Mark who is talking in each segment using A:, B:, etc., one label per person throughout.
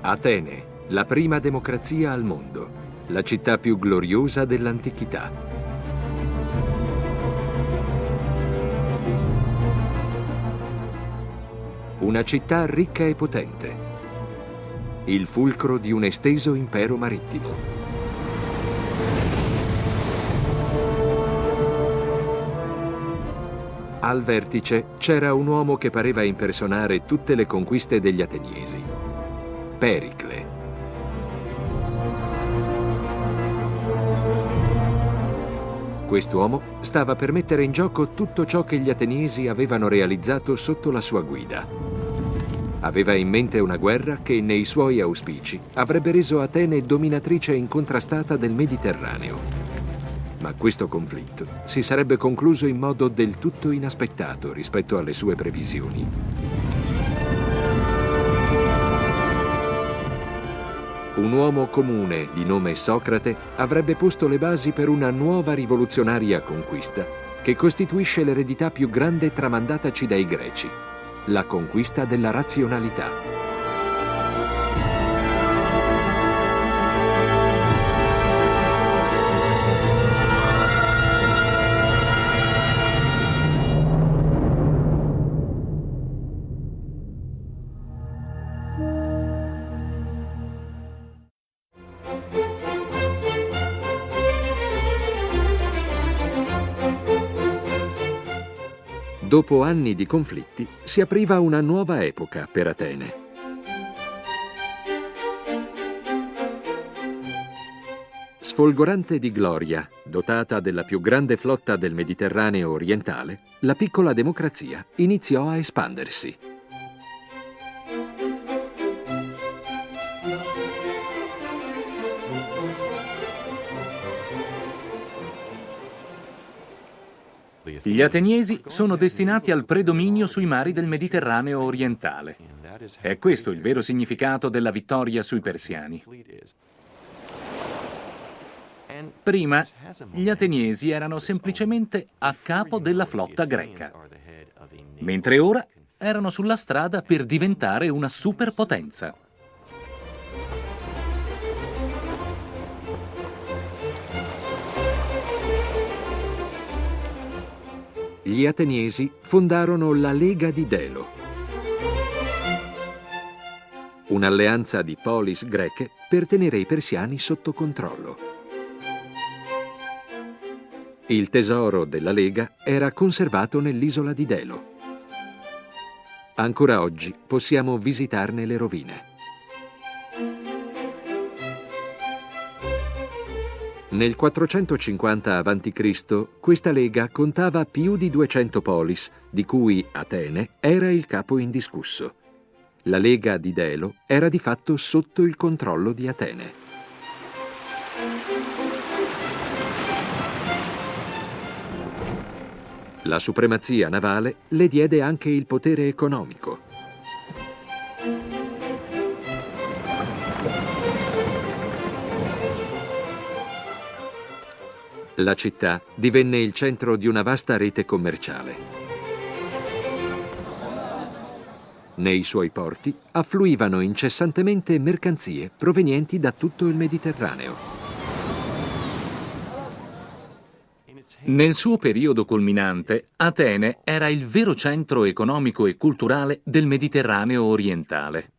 A: Atene, la prima democrazia al mondo, la città più gloriosa dell'antichità. Una città ricca e potente, il fulcro di un esteso impero marittimo. Al vertice c'era un uomo che pareva impersonare tutte le conquiste degli ateniesi: Pericle. Quest'uomo stava per mettere in gioco tutto ciò che gli ateniesi avevano realizzato sotto la sua guida. Aveva in mente una guerra che, nei suoi auspici, avrebbe reso Atene dominatrice incontrastata del Mediterraneo. Ma questo conflitto si sarebbe concluso in modo del tutto inaspettato rispetto alle sue previsioni. Un uomo comune di nome Socrate avrebbe posto le basi per una nuova rivoluzionaria conquista che costituisce l'eredità più grande tramandataci dai greci: la conquista della razionalità. Dopo anni di conflitti, si apriva una nuova epoca per Atene. Sfolgorante di gloria, dotata della più grande flotta del Mediterraneo orientale, la piccola democrazia iniziò a espandersi.
B: Gli ateniesi sono destinati al predominio sui mari del Mediterraneo orientale. È questo il vero significato della vittoria sui persiani. Prima, gli ateniesi erano semplicemente a capo della flotta greca, mentre ora erano sulla strada per diventare una superpotenza.
A: Gli ateniesi fondarono la Lega di Delo, un'alleanza di polis greche per tenere i persiani sotto controllo. Il tesoro della Lega era conservato nell'isola di Delo. Ancora oggi possiamo visitarne le rovine. Nel 450 a.C. questa lega contava più di 200 polis, di cui Atene era il capo indiscusso. La Lega di Delo era di fatto sotto il controllo di Atene. La supremazia navale le diede anche il potere economico. La città divenne il centro di una vasta rete commerciale. Nei suoi porti affluivano incessantemente mercanzie provenienti da tutto il Mediterraneo.
B: Nel suo periodo culminante, Atene era il vero centro economico e culturale del Mediterraneo orientale.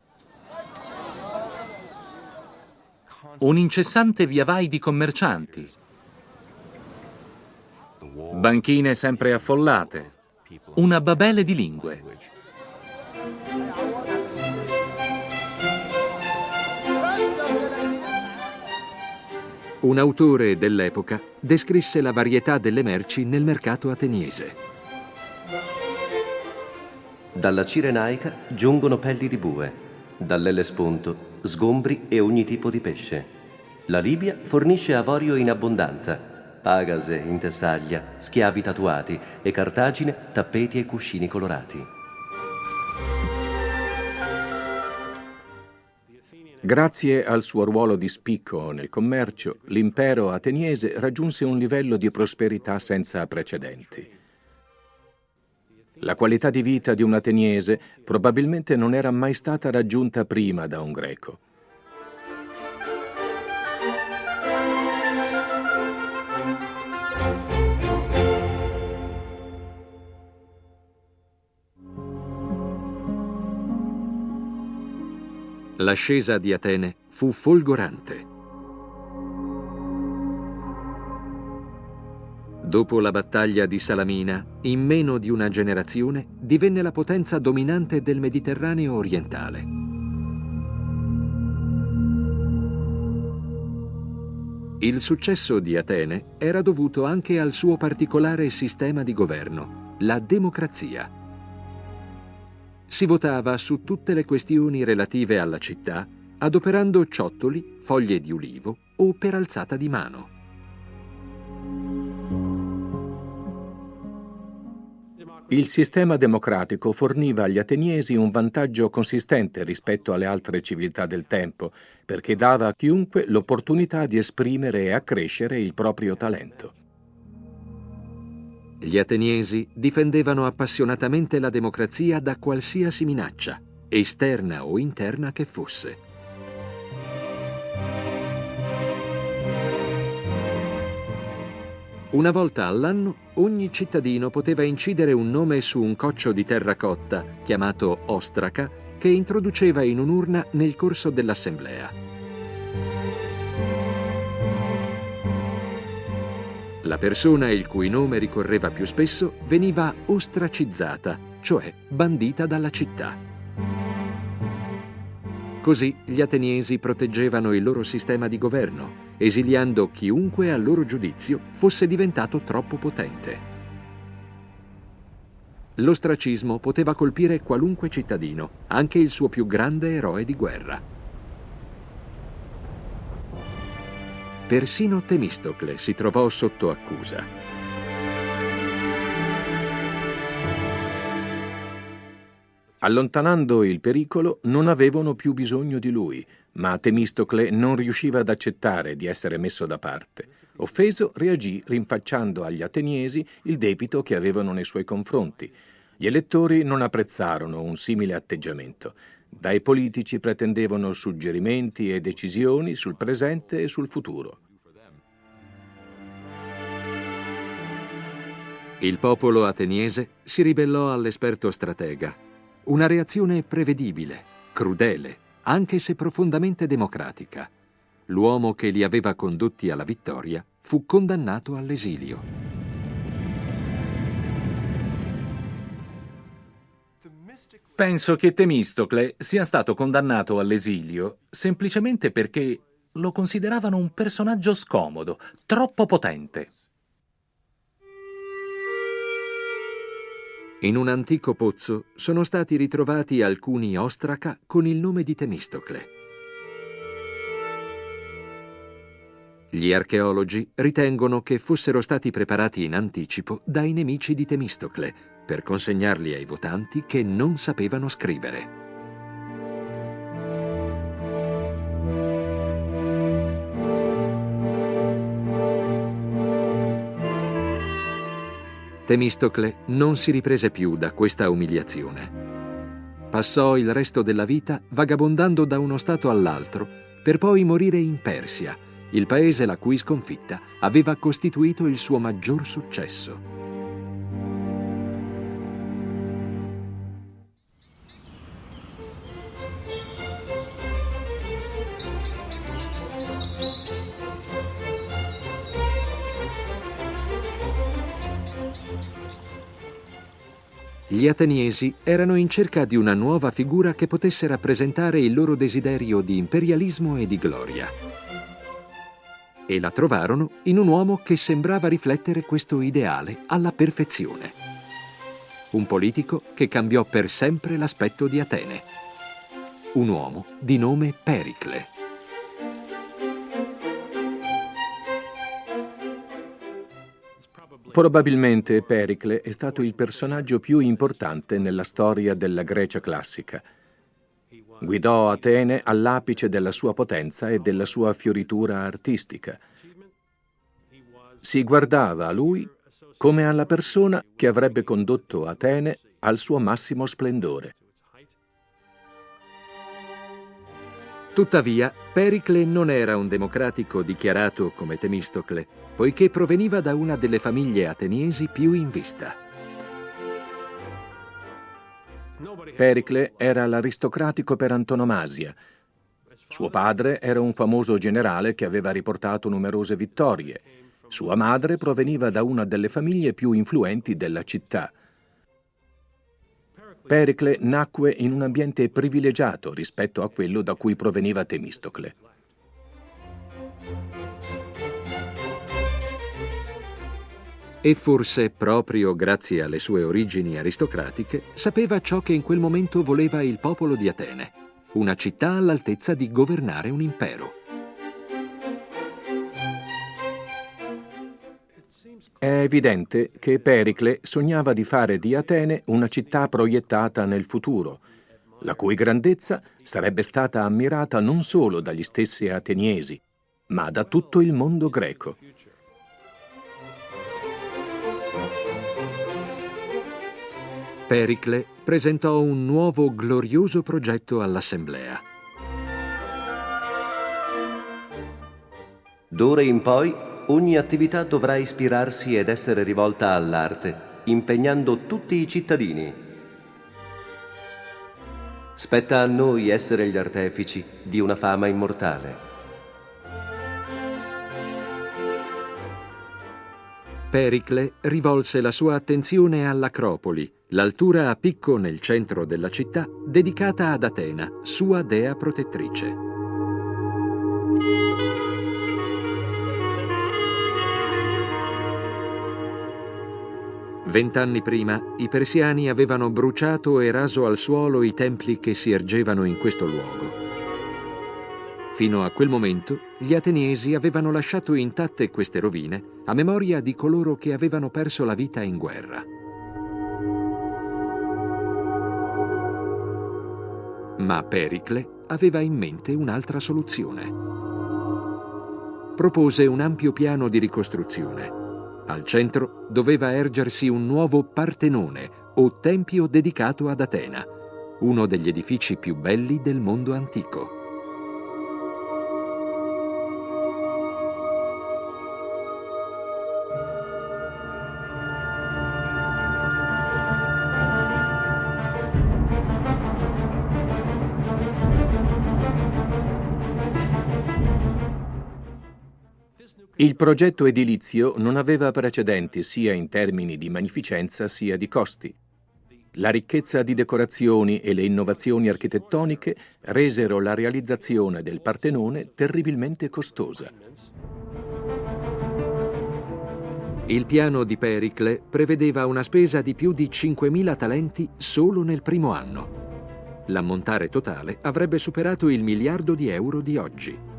B: Un incessante viavai di commercianti, banchine sempre affollate, una babele di lingue.
A: Un autore dell'epoca descrisse la varietà delle merci nel mercato ateniese.
C: Dalla Cirenaica giungono pelli di bue, dall'Ellesponto sgombri e ogni tipo di pesce. La Libia fornisce avorio in abbondanza, Pagase in Tessaglia, schiavi tatuati, e Cartagine tappeti e cuscini colorati.
D: Grazie al suo ruolo di spicco nel commercio, l'impero ateniese raggiunse un livello di prosperità senza precedenti. La qualità di vita di un ateniese probabilmente non era mai stata raggiunta prima da un greco.
A: L'ascesa di Atene fu folgorante. Dopo la battaglia di Salamina, in meno di una generazione, divenne la potenza dominante del Mediterraneo orientale. Il successo di Atene era dovuto anche al suo particolare sistema di governo, la democrazia. Si votava su tutte le questioni relative alla città, adoperando ciottoli, foglie di ulivo o per alzata di mano.
D: Il sistema democratico forniva agli ateniesi un vantaggio consistente rispetto alle altre civiltà del tempo, perché dava a chiunque l'opportunità di esprimere e accrescere il proprio talento.
A: Gli ateniesi difendevano appassionatamente la democrazia da qualsiasi minaccia, esterna o interna che fosse. Una volta all'anno, ogni cittadino poteva incidere un nome su un coccio di terracotta, chiamato ostraca, che introduceva in un'urna nel corso dell'assemblea. La persona il cui nome ricorreva più spesso veniva ostracizzata, cioè bandita dalla città. Così gli ateniesi proteggevano il loro sistema di governo, esiliando chiunque a loro giudizio fosse diventato troppo potente. L'ostracismo poteva colpire qualunque cittadino, anche il suo più grande eroe di guerra. Persino Temistocle si trovò sotto accusa.
D: Allontanando il pericolo, non avevano più bisogno di lui, ma Temistocle non riusciva ad accettare di essere messo da parte. Offeso, reagì rinfacciando agli ateniesi il debito che avevano nei suoi confronti. Gli elettori non apprezzarono un simile atteggiamento. Dai politici pretendevano suggerimenti e decisioni sul presente e sul futuro.
A: Il popolo ateniese si ribellò all'esperto stratega. Una reazione prevedibile, crudele, anche se profondamente democratica. L'uomo che li aveva condotti alla vittoria fu condannato all'esilio.
B: Penso che Temistocle sia stato condannato all'esilio semplicemente perché lo consideravano un personaggio scomodo, troppo potente.
A: In un antico pozzo sono stati ritrovati alcuni ostraca con il nome di Temistocle. Gli archeologi ritengono che fossero stati preparati in anticipo dai nemici di Temistocle per consegnarli ai votanti che non sapevano scrivere. Temistocle non si riprese più da questa umiliazione. Passò il resto della vita vagabondando da uno stato all'altro per poi morire in Persia, il paese la cui sconfitta aveva costituito il suo maggior successo. Gli ateniesi erano in cerca di una nuova figura che potesse rappresentare il loro desiderio di imperialismo e di gloria. E la trovarono in un uomo che sembrava riflettere questo ideale alla perfezione. Un politico che cambiò per sempre l'aspetto di Atene. Un uomo di nome Pericle.
D: Probabilmente Pericle è stato il personaggio più importante nella storia della Grecia classica. Guidò Atene all'apice della sua potenza e della sua fioritura artistica. Si guardava a lui come alla persona che avrebbe condotto Atene al suo massimo splendore.
A: Tuttavia, Pericle non era un democratico dichiarato come Temistocle, poiché proveniva da una delle famiglie ateniesi più in vista.
D: Pericle era l'aristocratico per antonomasia. Suo padre era un famoso generale che aveva riportato numerose vittorie. Sua madre proveniva da una delle famiglie più influenti della città. Pericle nacque in un ambiente privilegiato rispetto a quello da cui proveniva Temistocle.
A: E forse, proprio grazie alle sue origini aristocratiche, sapeva ciò che in quel momento voleva il popolo di Atene, una città all'altezza di governare un impero.
D: È evidente che Pericle sognava di fare di Atene una città proiettata nel futuro, la cui grandezza sarebbe stata ammirata non solo dagli stessi ateniesi, ma da tutto il mondo greco.
A: Pericle presentò un nuovo glorioso progetto all'assemblea.
C: D'ora in poi ogni attività dovrà ispirarsi ed essere rivolta all'arte, impegnando tutti i cittadini. Spetta a noi essere gli artefici di una fama immortale.
A: Pericle rivolse la sua attenzione all'Acropoli, l'altura a picco nel centro della città, dedicata ad Atena, sua dea protettrice. Vent'anni prima, i persiani avevano bruciato e raso al suolo i templi che si ergevano in questo luogo. Fino a quel momento, gli ateniesi avevano lasciato intatte queste rovine a memoria di coloro che avevano perso la vita in guerra. Ma Pericle aveva in mente un'altra soluzione. Propose un ampio piano di ricostruzione. Al centro doveva ergersi un nuovo Partenone, o tempio dedicato ad Atena, uno degli edifici più belli del mondo antico.
D: Il progetto edilizio non aveva precedenti sia in termini di magnificenza sia di costi. La ricchezza di decorazioni e le innovazioni architettoniche resero la realizzazione del Partenone terribilmente costosa.
A: Il piano di Pericle prevedeva una spesa di più di 5.000 talenti solo nel primo anno. L'ammontare totale avrebbe superato il miliardo di euro di oggi.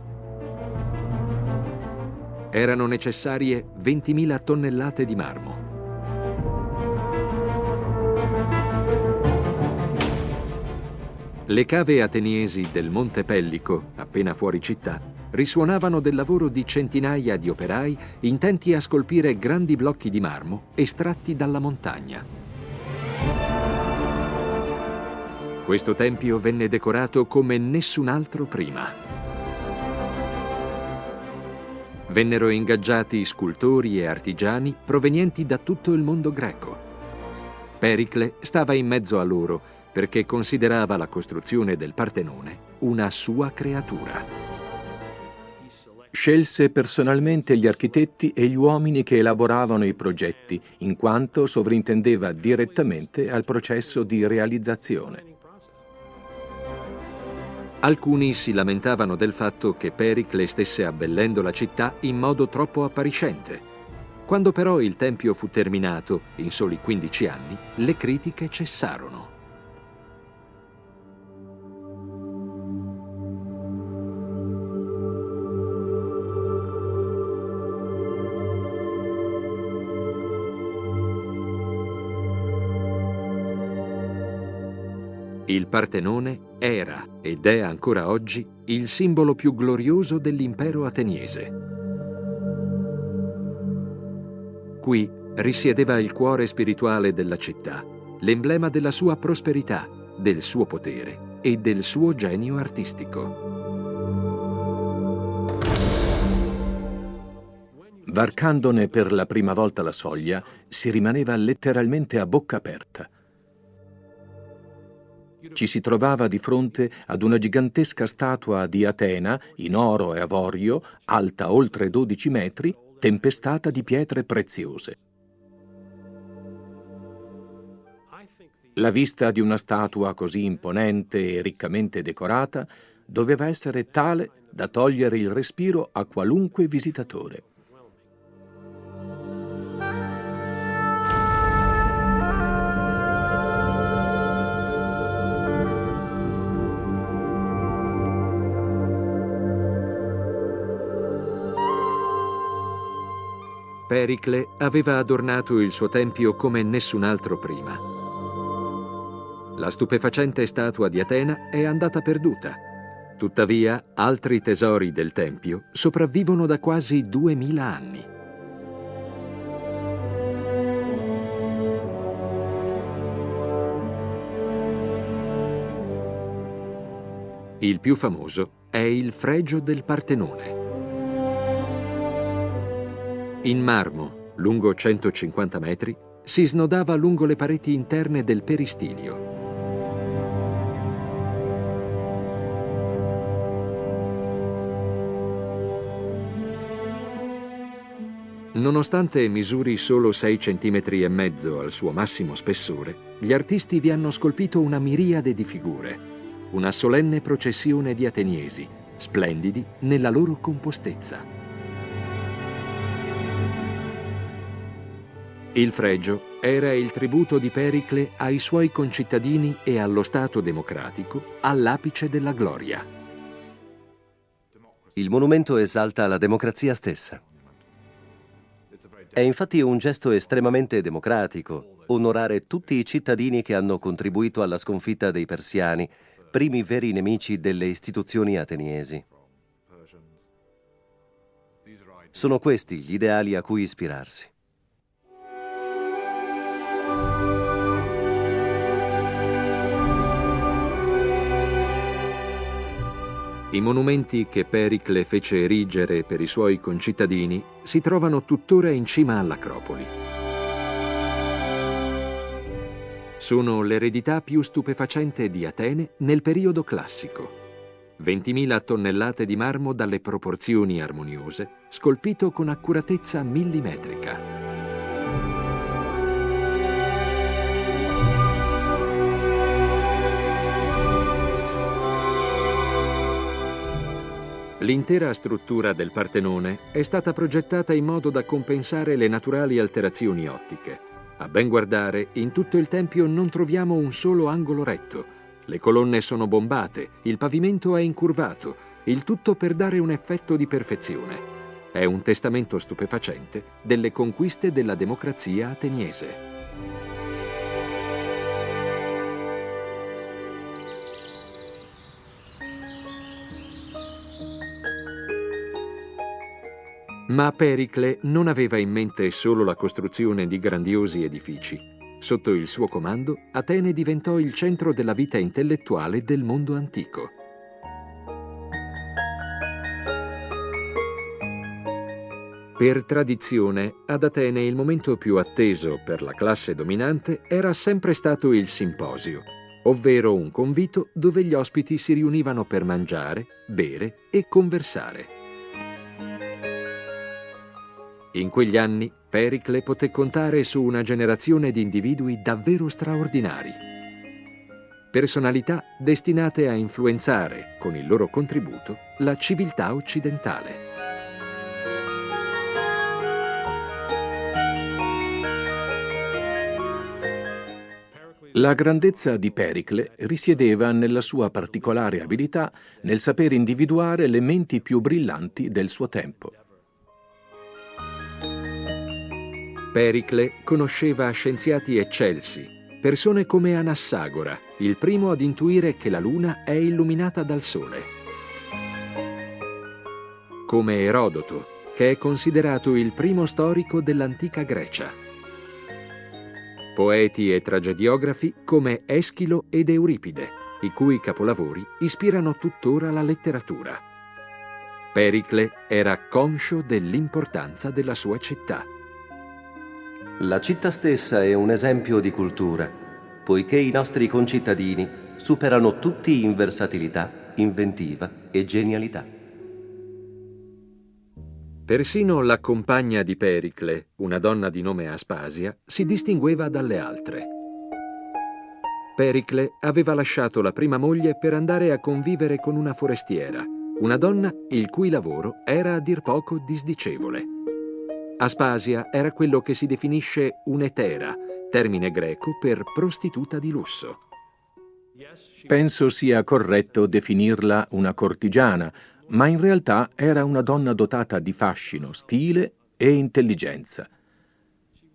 A: Erano necessarie 20.000 tonnellate di marmo. Le cave ateniesi del Monte Pellico, appena fuori città, risuonavano del lavoro di centinaia di operai intenti a scolpire grandi blocchi di marmo estratti dalla montagna. Questo tempio venne decorato come nessun altro prima. Vennero ingaggiati scultori e artigiani provenienti da tutto il mondo greco. Pericle stava in mezzo a loro perché considerava la costruzione del Partenone una sua creatura.
D: Scelse personalmente gli architetti e gli uomini che elaboravano i progetti, in quanto sovrintendeva direttamente al processo di realizzazione.
A: Alcuni si lamentavano del fatto che Pericle stesse abbellendo la città in modo troppo appariscente. Quando però il tempio fu terminato, in soli 15 anni, le critiche cessarono. Il Partenone era, ed è ancora oggi, il simbolo più glorioso dell'impero ateniese. Qui risiedeva il cuore spirituale della città, l'emblema della sua prosperità, del suo potere e del suo genio artistico.
D: Varcandone per la prima volta la soglia, si rimaneva letteralmente a bocca aperta. ci si trovava di fronte ad una gigantesca statua di Atena, in oro e avorio, alta oltre 12 metri, tempestata di pietre preziose. La vista di una statua così imponente e riccamente decorata doveva essere tale da togliere il respiro a qualunque visitatore.
A: Pericle aveva adornato il suo tempio come nessun altro prima. La stupefacente statua di Atena è andata perduta. Tuttavia, altri tesori del tempio sopravvivono da quasi 2000 anni. Il più famoso è il fregio del Partenone. In marmo, lungo 150 metri, si snodava lungo le pareti interne del peristinio. Nonostante misuri solo 6 centimetri e mezzo al suo massimo spessore, gli artisti vi hanno scolpito una miriade di figure, una solenne processione di ateniesi, splendidi nella loro compostezza. Il fregio era il tributo di Pericle ai suoi concittadini e allo Stato democratico all'apice della gloria.
C: Il monumento esalta la democrazia stessa. È infatti un gesto estremamente democratico onorare tutti i cittadini che hanno contribuito alla sconfitta dei persiani, primi veri nemici delle istituzioni ateniesi. Sono questi gli ideali a cui ispirarsi.
A: I monumenti che Pericle fece erigere per i suoi concittadini si trovano tuttora in cima all'Acropoli. Sono l'eredità più stupefacente di Atene nel periodo classico. 20.000 tonnellate di marmo dalle proporzioni armoniose, scolpito con accuratezza millimetrica. L'intera struttura del Partenone è stata progettata in modo da compensare le naturali alterazioni ottiche. A ben guardare, in tutto il tempio non troviamo un solo angolo retto. Le colonne sono bombate, il pavimento è incurvato, il tutto per dare un effetto di perfezione. È un testamento stupefacente delle conquiste della democrazia ateniese. Ma Pericle non aveva in mente solo la costruzione di grandiosi edifici. Sotto il suo comando, Atene diventò il centro della vita intellettuale del mondo antico. Per tradizione, ad Atene il momento più atteso per la classe dominante era sempre stato il simposio, ovvero un convito dove gli ospiti si riunivano per mangiare, bere e conversare. In quegli anni, Pericle poté contare su una generazione di individui davvero straordinari. Personalità destinate a influenzare, con il loro contributo, la civiltà occidentale.
D: La grandezza di Pericle risiedeva nella sua particolare abilità nel saper individuare le menti più brillanti del suo tempo.
A: Pericle conosceva scienziati eccelsi, persone come Anassagora, il primo ad intuire che la Luna è illuminata dal Sole. Come Erodoto, che è considerato il primo storico dell'antica Grecia. Poeti e tragediografi come Eschilo ed Euripide, i cui capolavori ispirano tuttora la letteratura. Pericle era conscio dell'importanza della sua città.
C: La città stessa è un esempio di cultura, poiché i nostri concittadini superano tutti in versatilità, inventiva e genialità.
A: Persino la compagna di Pericle, una donna di nome Aspasia, si distingueva dalle altre. Pericle aveva lasciato la prima moglie per andare a convivere con una forestiera, una donna il cui lavoro era a dir poco disdicevole. Aspasia era quello che si definisce un'etera, termine greco per prostituta di lusso.
D: Penso sia corretto definirla una cortigiana, ma in realtà era una donna dotata di fascino, stile e intelligenza.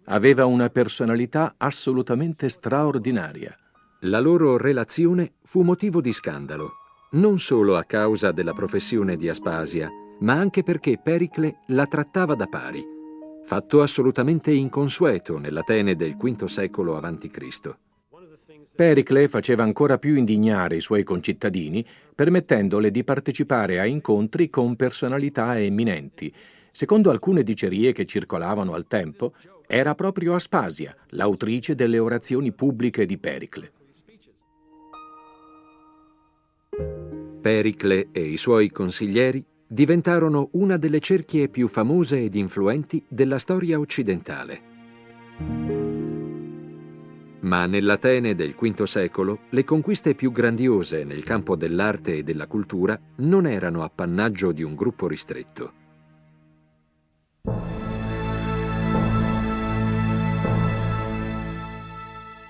D: Aveva una personalità assolutamente straordinaria.
A: La loro relazione fu motivo di scandalo, non solo a causa della professione di Aspasia, ma anche perché Pericle la trattava da pari, fatto assolutamente inconsueto nell'Atene del V secolo a.C.
D: Pericle faceva ancora più indignare i suoi concittadini, permettendole di partecipare a incontri con personalità eminenti. Secondo alcune dicerie che circolavano al tempo, era proprio Aspasia l'autrice delle orazioni pubbliche di Pericle.
A: Pericle e i suoi consiglieri diventarono una delle cerchie più famose ed influenti della storia occidentale. Ma nell'Atene del V secolo le conquiste più grandiose nel campo dell'arte e della cultura non erano appannaggio di un gruppo ristretto.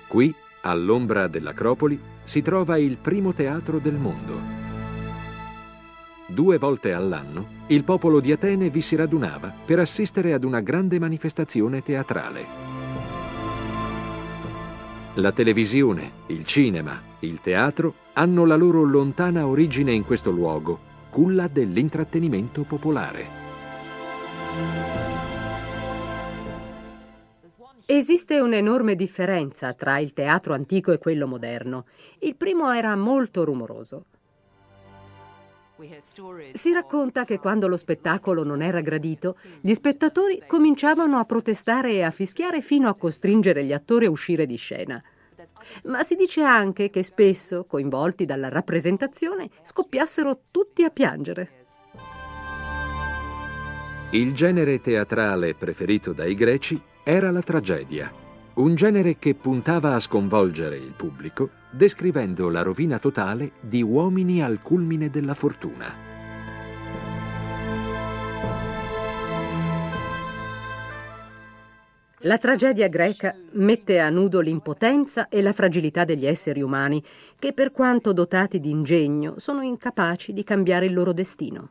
A: Qui, all'ombra dell'Acropoli, si trova il primo teatro del mondo. 2 volte all'anno il popolo di Atene vi si radunava per assistere ad una grande manifestazione teatrale. La televisione, il cinema, il teatro hanno la loro lontana origine in questo luogo, culla dell'intrattenimento popolare.
E: Esiste un'enorme differenza tra il teatro antico e quello moderno. Il primo era molto rumoroso. Si racconta che quando lo spettacolo non era gradito, gli spettatori cominciavano a protestare e a fischiare fino a costringere gli attori a uscire di scena. Ma si dice anche che spesso, coinvolti dalla rappresentazione, scoppiassero tutti a piangere.
A: Il genere teatrale preferito dai greci era la tragedia, un genere che puntava a sconvolgere il pubblico, descrivendo la rovina totale di uomini al culmine della fortuna.
E: La tragedia greca mette a nudo l'impotenza e la fragilità degli esseri umani, che per quanto dotati di ingegno sono incapaci di cambiare il loro destino.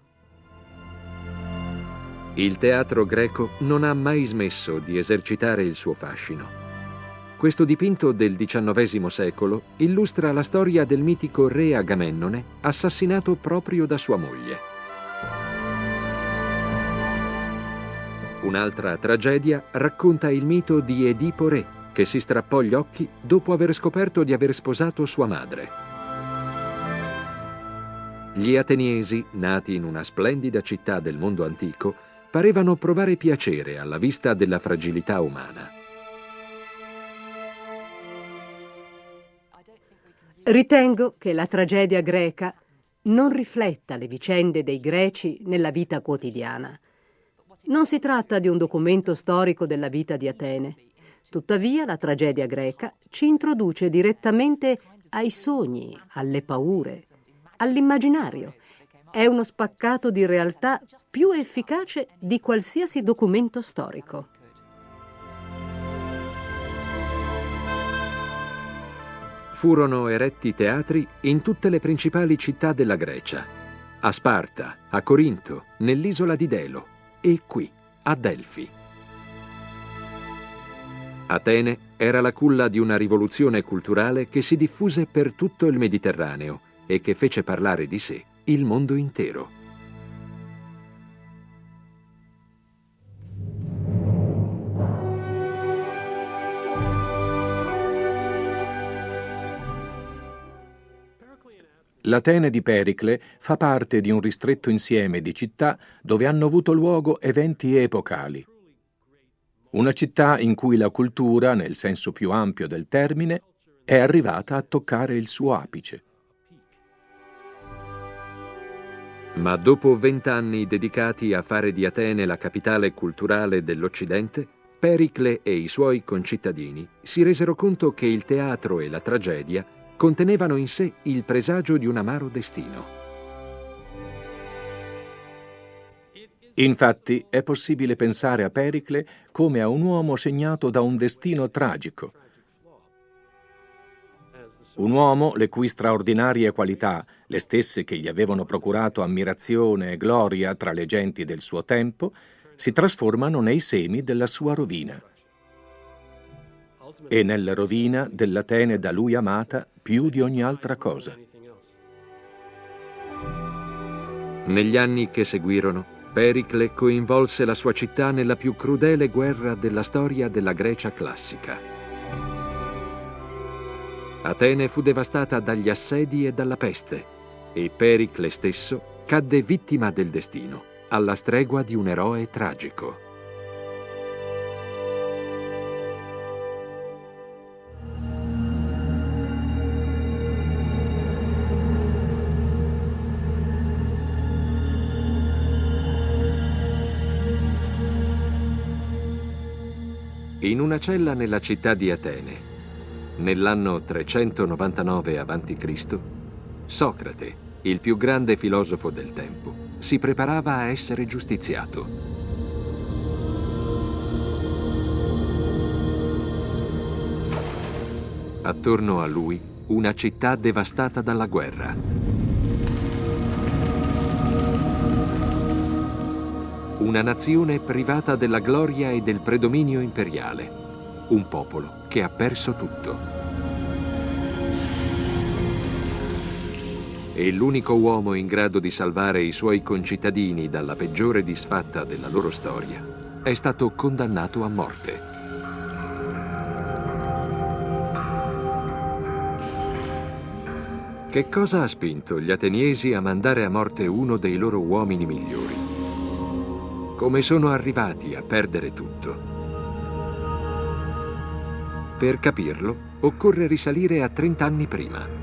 A: Il teatro greco non ha mai smesso di esercitare il suo fascino. Questo dipinto del XIX secolo illustra la storia del mitico re Agamennone, assassinato proprio da sua moglie. Un'altra tragedia racconta il mito di Edipo Re, che si strappò gli occhi dopo aver scoperto di aver sposato sua madre. Gli ateniesi, nati in una splendida città del mondo antico, parevano provare piacere alla vista della fragilità umana.
E: Ritengo che la tragedia greca non rifletta le vicende dei greci nella vita quotidiana. Non si tratta di un documento storico della vita di Atene. Tuttavia, la tragedia greca ci introduce direttamente ai sogni, alle paure, all'immaginario. È uno spaccato di realtà più efficace di qualsiasi documento storico.
A: Furono eretti teatri in tutte le principali città della Grecia, a Sparta, a Corinto, nell'isola di Delo e qui, a Delfi. Atene era la culla di una rivoluzione culturale che si diffuse per tutto il Mediterraneo e che fece parlare di sé il mondo intero.
D: L'Atene di Pericle fa parte di un ristretto insieme di città dove hanno avuto luogo eventi epocali. Una città in cui la cultura, nel senso più ampio del termine, è arrivata a toccare il suo apice.
A: Ma dopo 20 anni dedicati a fare di Atene la capitale culturale dell'Occidente, Pericle e i suoi concittadini si resero conto che il teatro e la tragedia contenevano in sé il presagio di un amaro destino.
D: Infatti è possibile pensare a Pericle come a un uomo segnato da un destino tragico. Un uomo le cui straordinarie qualità, le stesse che gli avevano procurato ammirazione e gloria tra le genti del suo tempo, si trasformano nei semi della sua rovina. E nella rovina dell'Atene da lui amata più di ogni altra cosa.
A: Negli anni che seguirono, Pericle coinvolse la sua città nella più crudele guerra della storia della Grecia classica. Atene fu devastata dagli assedi e dalla peste, e Pericle stesso cadde vittima del destino, alla stregua di un eroe tragico. In una cella nella città di Atene, nell'anno 399 a.C., Socrate, il più grande filosofo del tempo, si preparava a essere giustiziato. Attorno a lui, una città devastata dalla guerra. Una nazione privata della gloria e del predominio imperiale. Un popolo che ha perso tutto. E l'unico uomo in grado di salvare i suoi concittadini dalla peggiore disfatta della loro storia è stato condannato a morte. Che cosa ha spinto gli ateniesi a mandare a morte uno dei loro uomini migliori? Come sono arrivati a perdere tutto? Per capirlo, occorre risalire a 30 anni prima.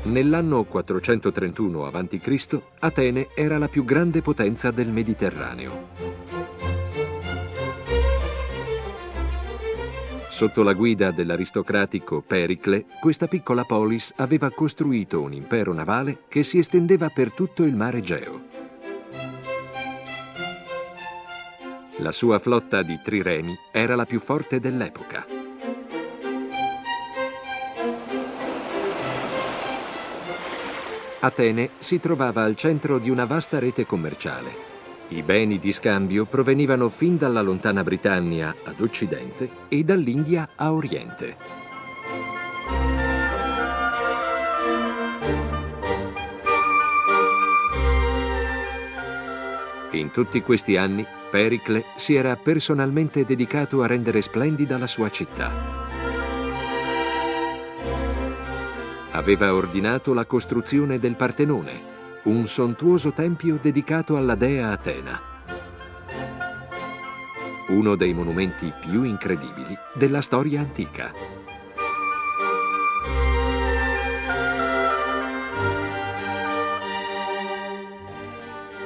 A: Nell'anno 431 a.C., Atene era la più grande potenza del Mediterraneo. Sotto la guida dell'aristocratico Pericle, questa piccola polis aveva costruito un impero navale che si estendeva per tutto il mare Egeo. La sua flotta di triremi era la più forte dell'epoca. Atene si trovava al centro di una vasta rete commerciale. I beni di scambio provenivano fin dalla lontana Britannia ad occidente e dall'India a oriente. In tutti questi anni, Pericle si era personalmente dedicato a rendere splendida la sua città. Aveva ordinato la costruzione del Partenone, un sontuoso tempio dedicato alla dea Atena. Uno dei monumenti più incredibili della storia antica.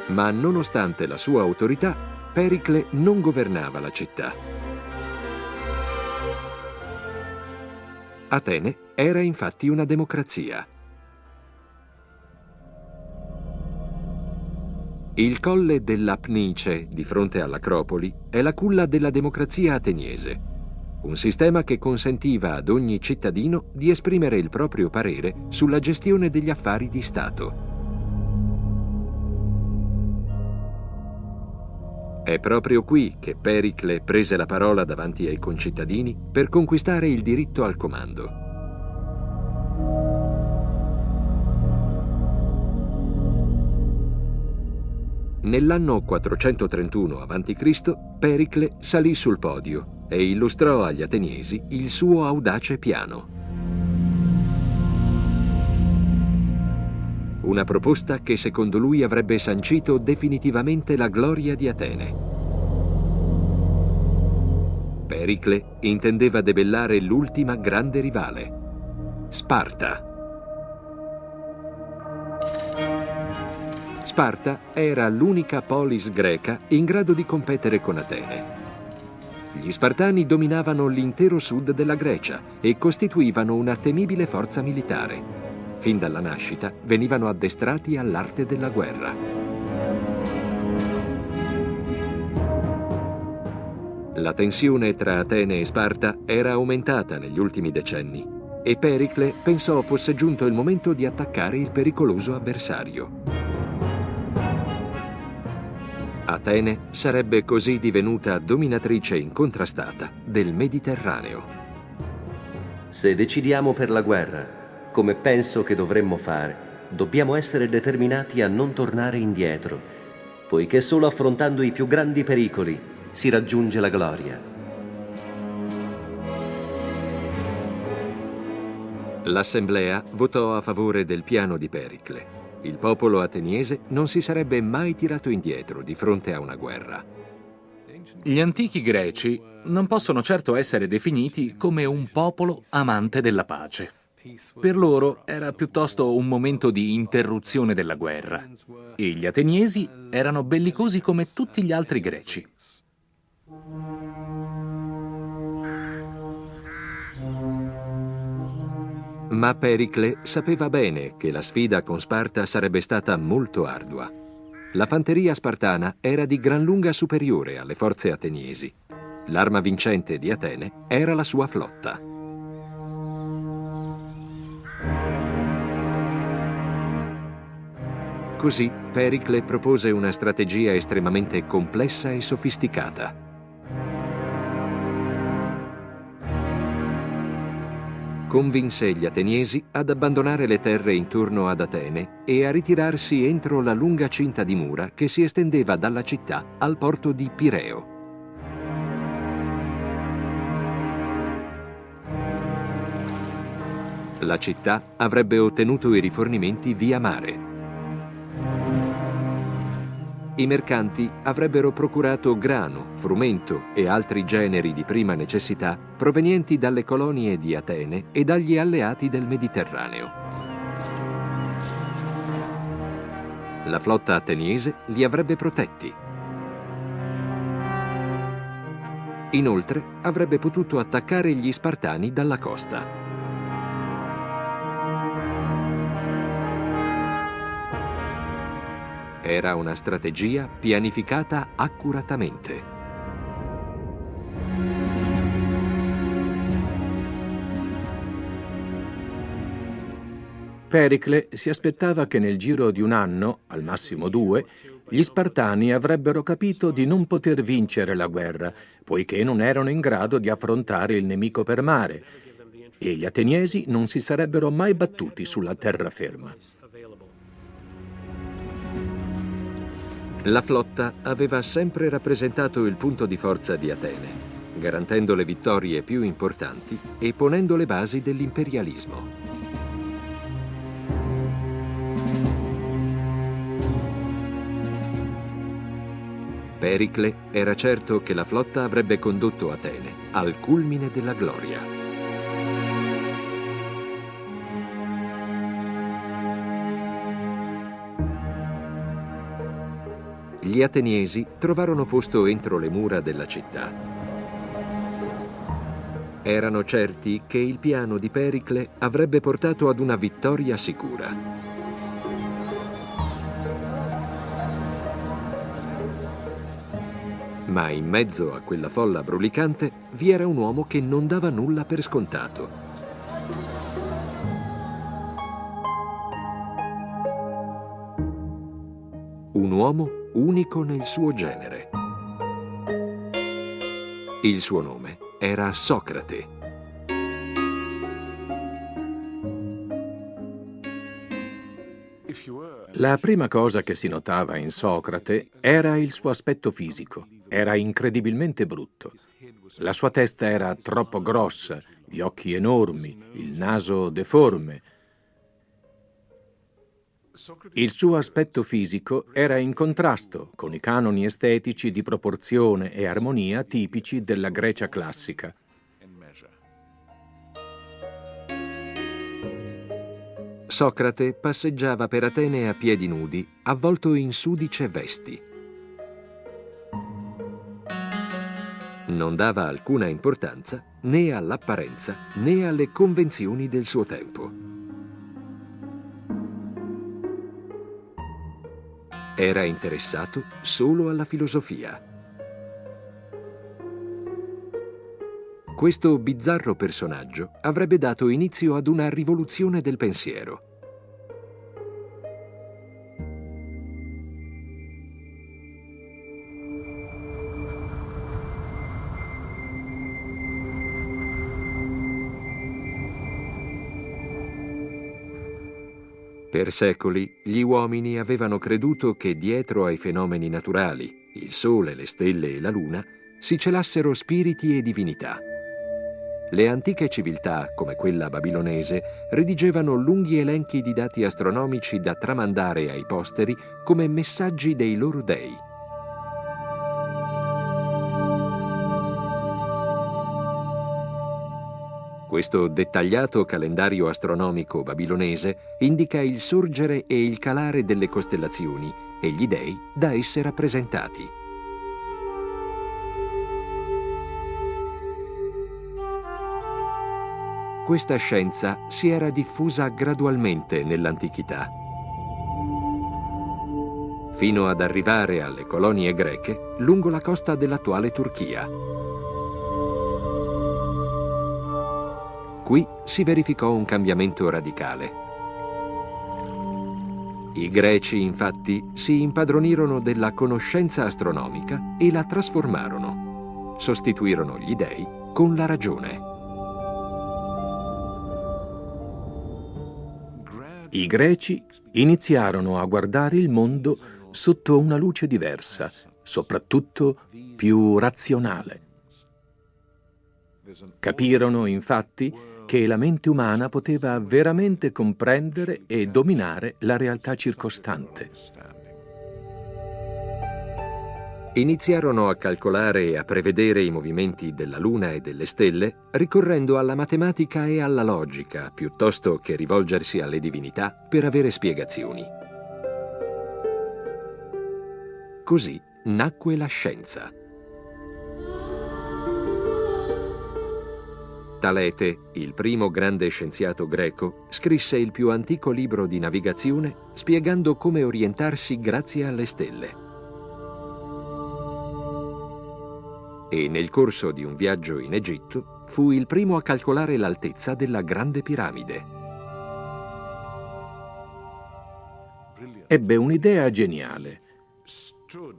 A: Ma nonostante la sua autorità, Pericle non governava la città. Atene era infatti una democrazia. Il colle dell'Apnice, di fronte all'Acropoli, è la culla della democrazia ateniese, un sistema che consentiva ad ogni cittadino di esprimere il proprio parere sulla gestione degli affari di Stato. È proprio qui che Pericle prese la parola davanti ai concittadini per conquistare il diritto al comando. Nell'anno 431 a.C., Pericle salì sul podio e illustrò agli ateniesi il suo audace piano. Una proposta che secondo lui avrebbe sancito definitivamente la gloria di Atene. Pericle intendeva debellare l'ultima grande rivale, Sparta. Sparta era l'unica polis greca in grado di competere con Atene. Gli Spartani dominavano l'intero sud della Grecia e costituivano una temibile forza militare. Fin dalla nascita venivano addestrati all'arte della guerra. La tensione tra Atene e Sparta era aumentata negli ultimi decenni e Pericle pensò fosse giunto il momento di attaccare il pericoloso avversario. Atene sarebbe così divenuta dominatrice incontrastata del Mediterraneo.
C: Se decidiamo per la guerra, come penso che dovremmo fare, dobbiamo essere determinati a non tornare indietro, poiché solo affrontando i più grandi pericoli si raggiunge la gloria.
A: L'assemblea votò a favore del piano di Pericle. Il popolo ateniese non si sarebbe mai tirato indietro di fronte a una guerra.
B: Gli antichi greci non possono certo essere definiti come un popolo amante della pace. Per loro era piuttosto un momento di interruzione della guerra e gli ateniesi erano bellicosi come tutti gli altri greci.
A: Ma Pericle sapeva bene che la sfida con Sparta sarebbe stata molto ardua. La fanteria spartana era di gran lunga superiore alle forze ateniesi. L'arma vincente di Atene era la sua flotta. Così Pericle propose una strategia estremamente complessa e sofisticata. Convinse gli ateniesi ad abbandonare le terre intorno ad Atene e a ritirarsi entro la lunga cinta di mura che si estendeva dalla città al porto di Pireo. La città avrebbe ottenuto i rifornimenti via mare. I mercanti avrebbero procurato grano, frumento e altri generi di prima necessità provenienti dalle colonie di Atene e dagli alleati del Mediterraneo. La flotta ateniese li avrebbe protetti. Inoltre, avrebbe potuto attaccare gli Spartani dalla costa. Era una strategia pianificata accuratamente.
D: Pericle si aspettava che nel giro di un anno, al massimo 2, gli Spartani avrebbero capito di non poter vincere la guerra, poiché non erano in grado di affrontare il nemico per mare, e gli ateniesi non si sarebbero mai battuti sulla terraferma.
A: La flotta aveva sempre rappresentato il punto di forza di Atene, garantendo le vittorie più importanti e ponendo le basi dell'imperialismo. Pericle era certo che la flotta avrebbe condotto Atene al culmine della gloria. Gli ateniesi trovarono posto entro le mura della città. Erano certi che il piano di Pericle avrebbe portato ad una vittoria sicura. Ma in mezzo a quella folla brulicante vi era un uomo che non dava nulla per scontato. Un uomo unico nel suo genere. Il suo nome era Socrate.
D: La prima cosa che si notava in Socrate era il suo aspetto fisico. Era incredibilmente brutto. La sua testa era troppo grossa, gli occhi enormi, il naso deforme. Il suo aspetto fisico era in contrasto con i canoni estetici di proporzione e armonia tipici della Grecia classica.
A: Socrate passeggiava per Atene a piedi nudi, avvolto in sudice vesti. Non dava alcuna importanza né all'apparenza né alle convenzioni del suo tempo. Era interessato solo alla filosofia. Questo bizzarro personaggio avrebbe dato inizio ad una rivoluzione del pensiero. Per secoli gli uomini avevano creduto che dietro ai fenomeni naturali, il sole, le stelle e la luna, si celassero spiriti e divinità. Le antiche civiltà, come quella babilonese, redigevano lunghi elenchi di dati astronomici da tramandare ai posteri come messaggi dei loro dei. Questo dettagliato calendario astronomico babilonese indica il sorgere e il calare delle costellazioni e gli dei da esse rappresentati. Questa scienza si era diffusa gradualmente nell'antichità, fino ad arrivare alle colonie greche lungo la costa dell'attuale Turchia. Qui si verificò un cambiamento radicale. I greci, infatti, si impadronirono della conoscenza astronomica e la trasformarono. Sostituirono gli dei con la ragione.
D: I greci iniziarono a guardare il mondo sotto una luce diversa, soprattutto più razionale. Capirono, infatti, che la mente umana poteva veramente comprendere e dominare la realtà circostante.
A: Iniziarono a calcolare e a prevedere i movimenti della Luna e delle stelle ricorrendo alla matematica e alla logica, piuttosto che rivolgersi alle divinità per avere spiegazioni. Così nacque la scienza. Talete, il primo grande scienziato greco, scrisse il più antico libro di navigazione spiegando come orientarsi grazie alle stelle. E nel corso di un viaggio in Egitto fu il primo a calcolare l'altezza della Grande Piramide.
D: Ebbe un'idea geniale.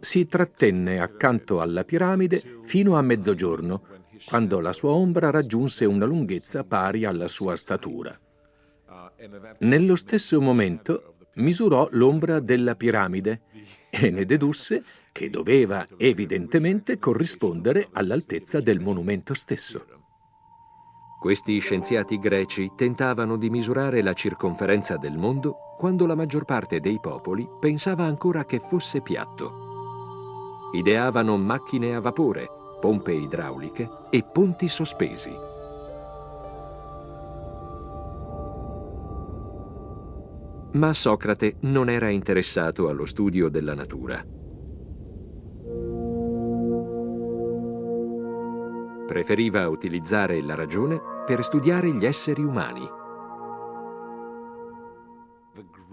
D: Si trattenne accanto alla piramide fino a mezzogiorno, quando la sua ombra raggiunse una lunghezza pari alla sua statura. Nello stesso momento misurò l'ombra della piramide e ne dedusse che doveva evidentemente corrispondere all'altezza del monumento stesso.
A: Questi scienziati greci tentavano di misurare la circonferenza del mondo quando la maggior parte dei popoli pensava ancora che fosse piatto. Ideavano macchine a vapore, pompe idrauliche e ponti sospesi. Ma Socrate non era interessato allo studio della natura. Preferiva utilizzare la ragione per studiare gli esseri umani.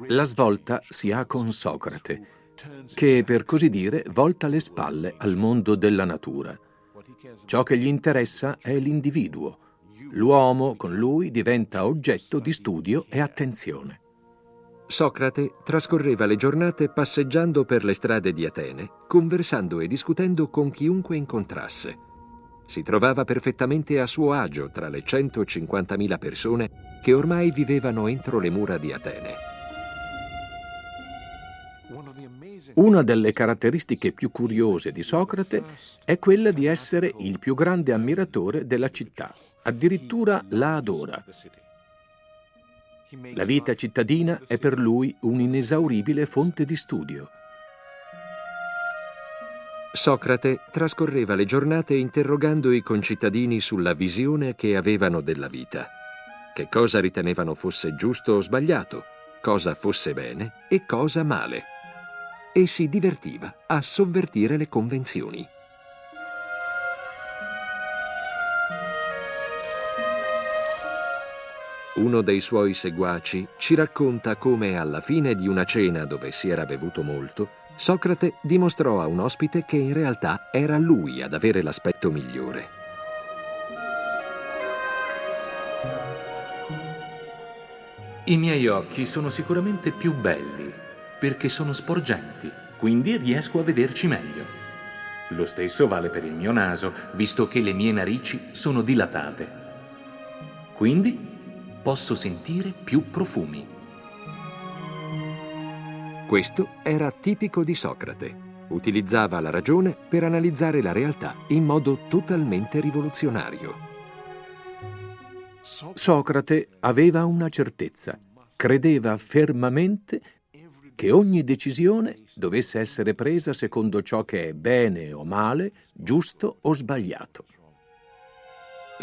D: La svolta si ha con Socrate, che per così dire volta le spalle al mondo della natura. Ciò che gli interessa è l'individuo. L'uomo con lui diventa oggetto di studio e attenzione.
A: Socrate trascorreva le giornate passeggiando per le strade di Atene, conversando e discutendo con chiunque incontrasse. Si trovava perfettamente a suo agio tra le 150.000 persone che ormai vivevano entro le mura di Atene.
D: Una delle caratteristiche più curiose di Socrate è quella di essere il più grande ammiratore della città. Addirittura la adora. La vita cittadina è per lui un'inesauribile fonte di studio.
A: Socrate trascorreva le giornate interrogando i concittadini sulla visione che avevano della vita, che cosa ritenevano fosse giusto o sbagliato, cosa fosse bene e cosa male, e si divertiva a sovvertire le convenzioni. Uno dei suoi seguaci ci racconta come alla fine di una cena dove si era bevuto molto, Socrate dimostrò a un ospite che in realtà era lui ad avere l'aspetto migliore.
B: I miei occhi sono sicuramente più belli perché sono sporgenti, quindi riesco a vederci meglio. Lo stesso vale per il mio naso, visto che le mie narici sono dilatate. Quindi posso sentire più profumi.
A: Questo era tipico di Socrate. Utilizzava la ragione per analizzare la realtà in modo totalmente rivoluzionario.
D: Socrate aveva una certezza. Credeva fermamente che ogni decisione dovesse essere presa secondo ciò che è bene o male, giusto o sbagliato.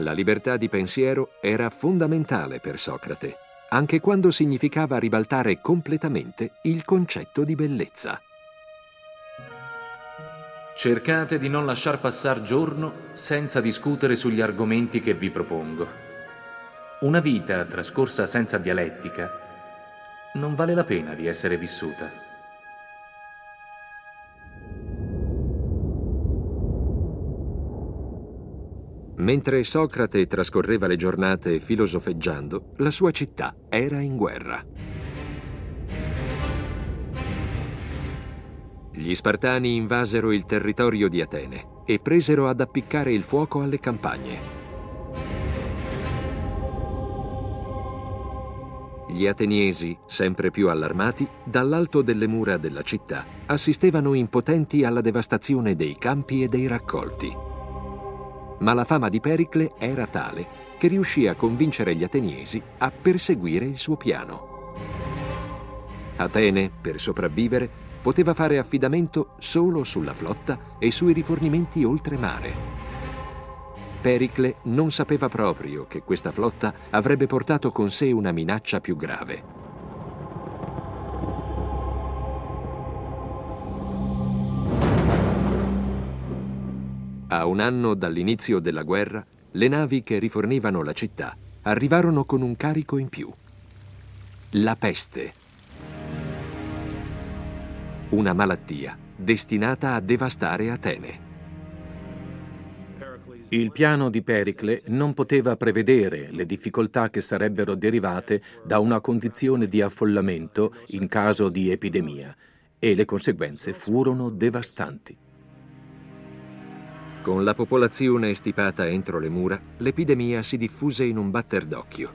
A: La libertà di pensiero era fondamentale per Socrate, anche quando significava ribaltare completamente il concetto di bellezza.
B: Cercate di non lasciar passar giorno senza discutere sugli argomenti che vi propongo. Una vita trascorsa senza dialettica non vale la pena di essere vissuta.
A: Mentre Socrate trascorreva le giornate filosofeggiando, la sua città era in guerra. Gli Spartani invasero il territorio di Atene e presero ad appiccare il fuoco alle campagne. Gli ateniesi, sempre più allarmati, dall'alto delle mura della città, assistevano impotenti alla devastazione dei campi e dei raccolti. Ma la fama di Pericle era tale che riuscì a convincere gli ateniesi a perseguire il suo piano. Atene, per sopravvivere, poteva fare affidamento solo sulla flotta e sui rifornimenti oltremare. Pericle non sapeva proprio che questa flotta avrebbe portato con sé una minaccia più grave. A un anno dall'inizio della guerra, le navi che rifornivano la città arrivarono con un carico in più: la peste. Una malattia destinata a devastare Atene.
D: Il piano di Pericle non poteva prevedere le difficoltà che sarebbero derivate da una condizione di affollamento in caso di epidemia, e le conseguenze furono devastanti.
A: Con la popolazione stipata entro le mura, l'epidemia si diffuse in un batter d'occhio.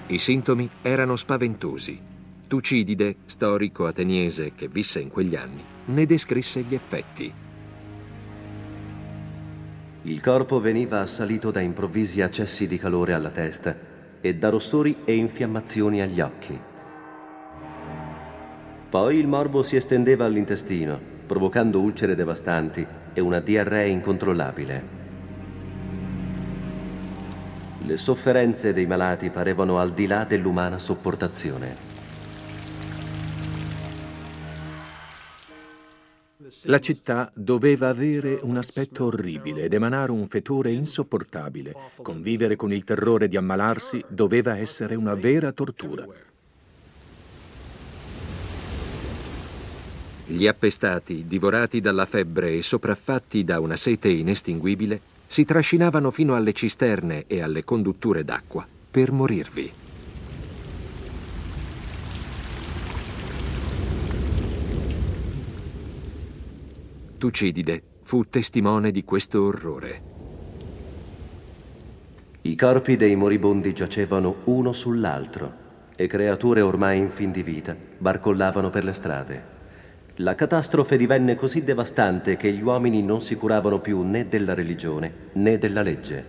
A: I sintomi erano spaventosi. Tucidide, storico ateniese che visse in quegli anni, ne descrisse gli effetti.
C: Il corpo veniva assalito da improvvisi accessi di calore alla testa e da rossori e infiammazioni agli occhi. Poi il morbo si estendeva all'intestino, provocando ulcere devastanti e una diarrea incontrollabile. Le sofferenze dei malati parevano al di là dell'umana sopportazione.
D: La città doveva avere un aspetto orribile ed emanare un fetore insopportabile. Convivere con il terrore di ammalarsi doveva essere una vera tortura.
A: Gli appestati, divorati dalla febbre e sopraffatti da una sete inestinguibile, si trascinavano fino alle cisterne e alle condutture d'acqua per morirvi. Tucidide fu testimone di questo orrore.
C: I corpi dei moribondi giacevano uno sull'altro e creature ormai in fin di vita barcollavano per le strade. La catastrofe divenne così devastante che gli uomini non si curavano più né della religione né della legge.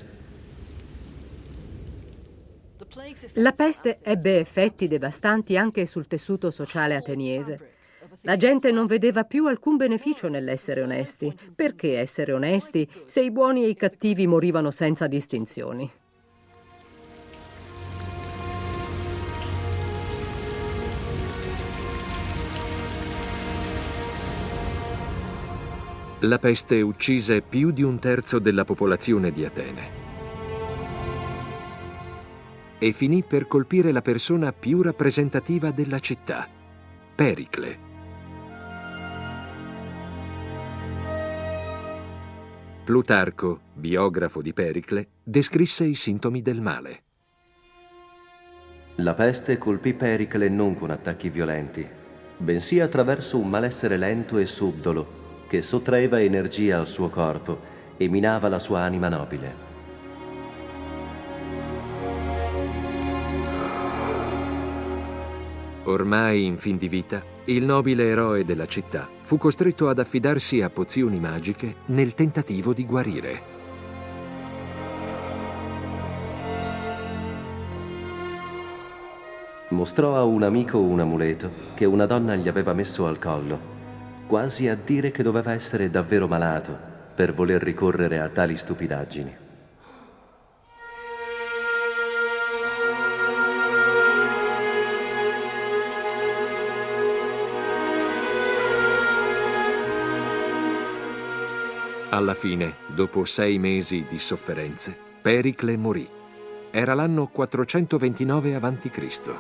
E: La peste ebbe effetti devastanti anche sul tessuto sociale ateniese. La gente non vedeva più alcun beneficio nell'essere onesti. Perché essere onesti se i buoni e i cattivi morivano senza distinzioni?
A: La peste uccise più di un terzo della popolazione di Atene e finì per colpire la persona più rappresentativa della città, Pericle. Plutarco, biografo di Pericle, descrisse i sintomi del male.
C: La peste colpì Pericle non con attacchi violenti, bensì attraverso un malessere lento e subdolo che sottraeva energia al suo corpo e minava la sua anima nobile.
A: Ormai in fin di vita, il nobile eroe della città fu costretto ad affidarsi a pozioni magiche nel tentativo di guarire.
C: Mostrò a un amico un amuleto che una donna gli aveva messo al collo, quasi a dire che doveva essere davvero malato per voler ricorrere a tali stupidaggini.
A: Alla fine, dopo 6 mesi di sofferenze, Pericle morì. Era l'anno 429 a.C.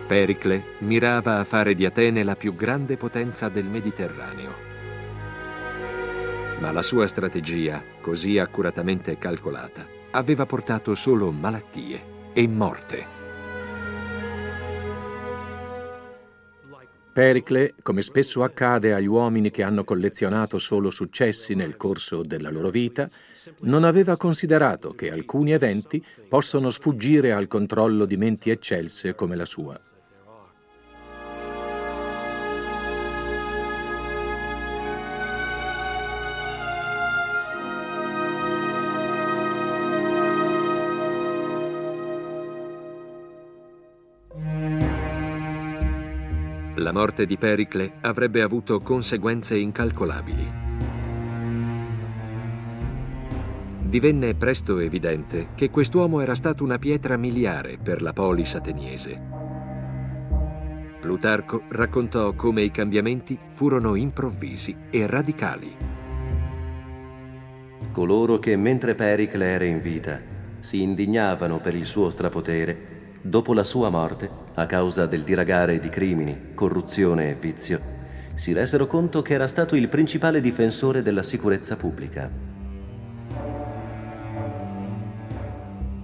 A: Pericle mirava a fare di Atene la più grande potenza del Mediterraneo. Ma la sua strategia, così accuratamente calcolata, aveva portato solo malattie e morte.
D: Pericle, come spesso accade agli uomini che hanno collezionato solo successi nel corso della loro vita, non aveva considerato che alcuni eventi possono sfuggire al controllo di menti eccelse come la sua.
A: La morte di Pericle avrebbe avuto conseguenze incalcolabili. Divenne presto evidente che quest'uomo era stato una pietra miliare per la polis ateniese. Plutarco raccontò come i cambiamenti furono improvvisi e radicali.
C: Coloro che, mentre Pericle era in vita, si indignavano per il suo strapotere, dopo la sua morte, a causa del dilagare di crimini, corruzione e vizio, si resero conto che era stato il principale difensore della sicurezza pubblica.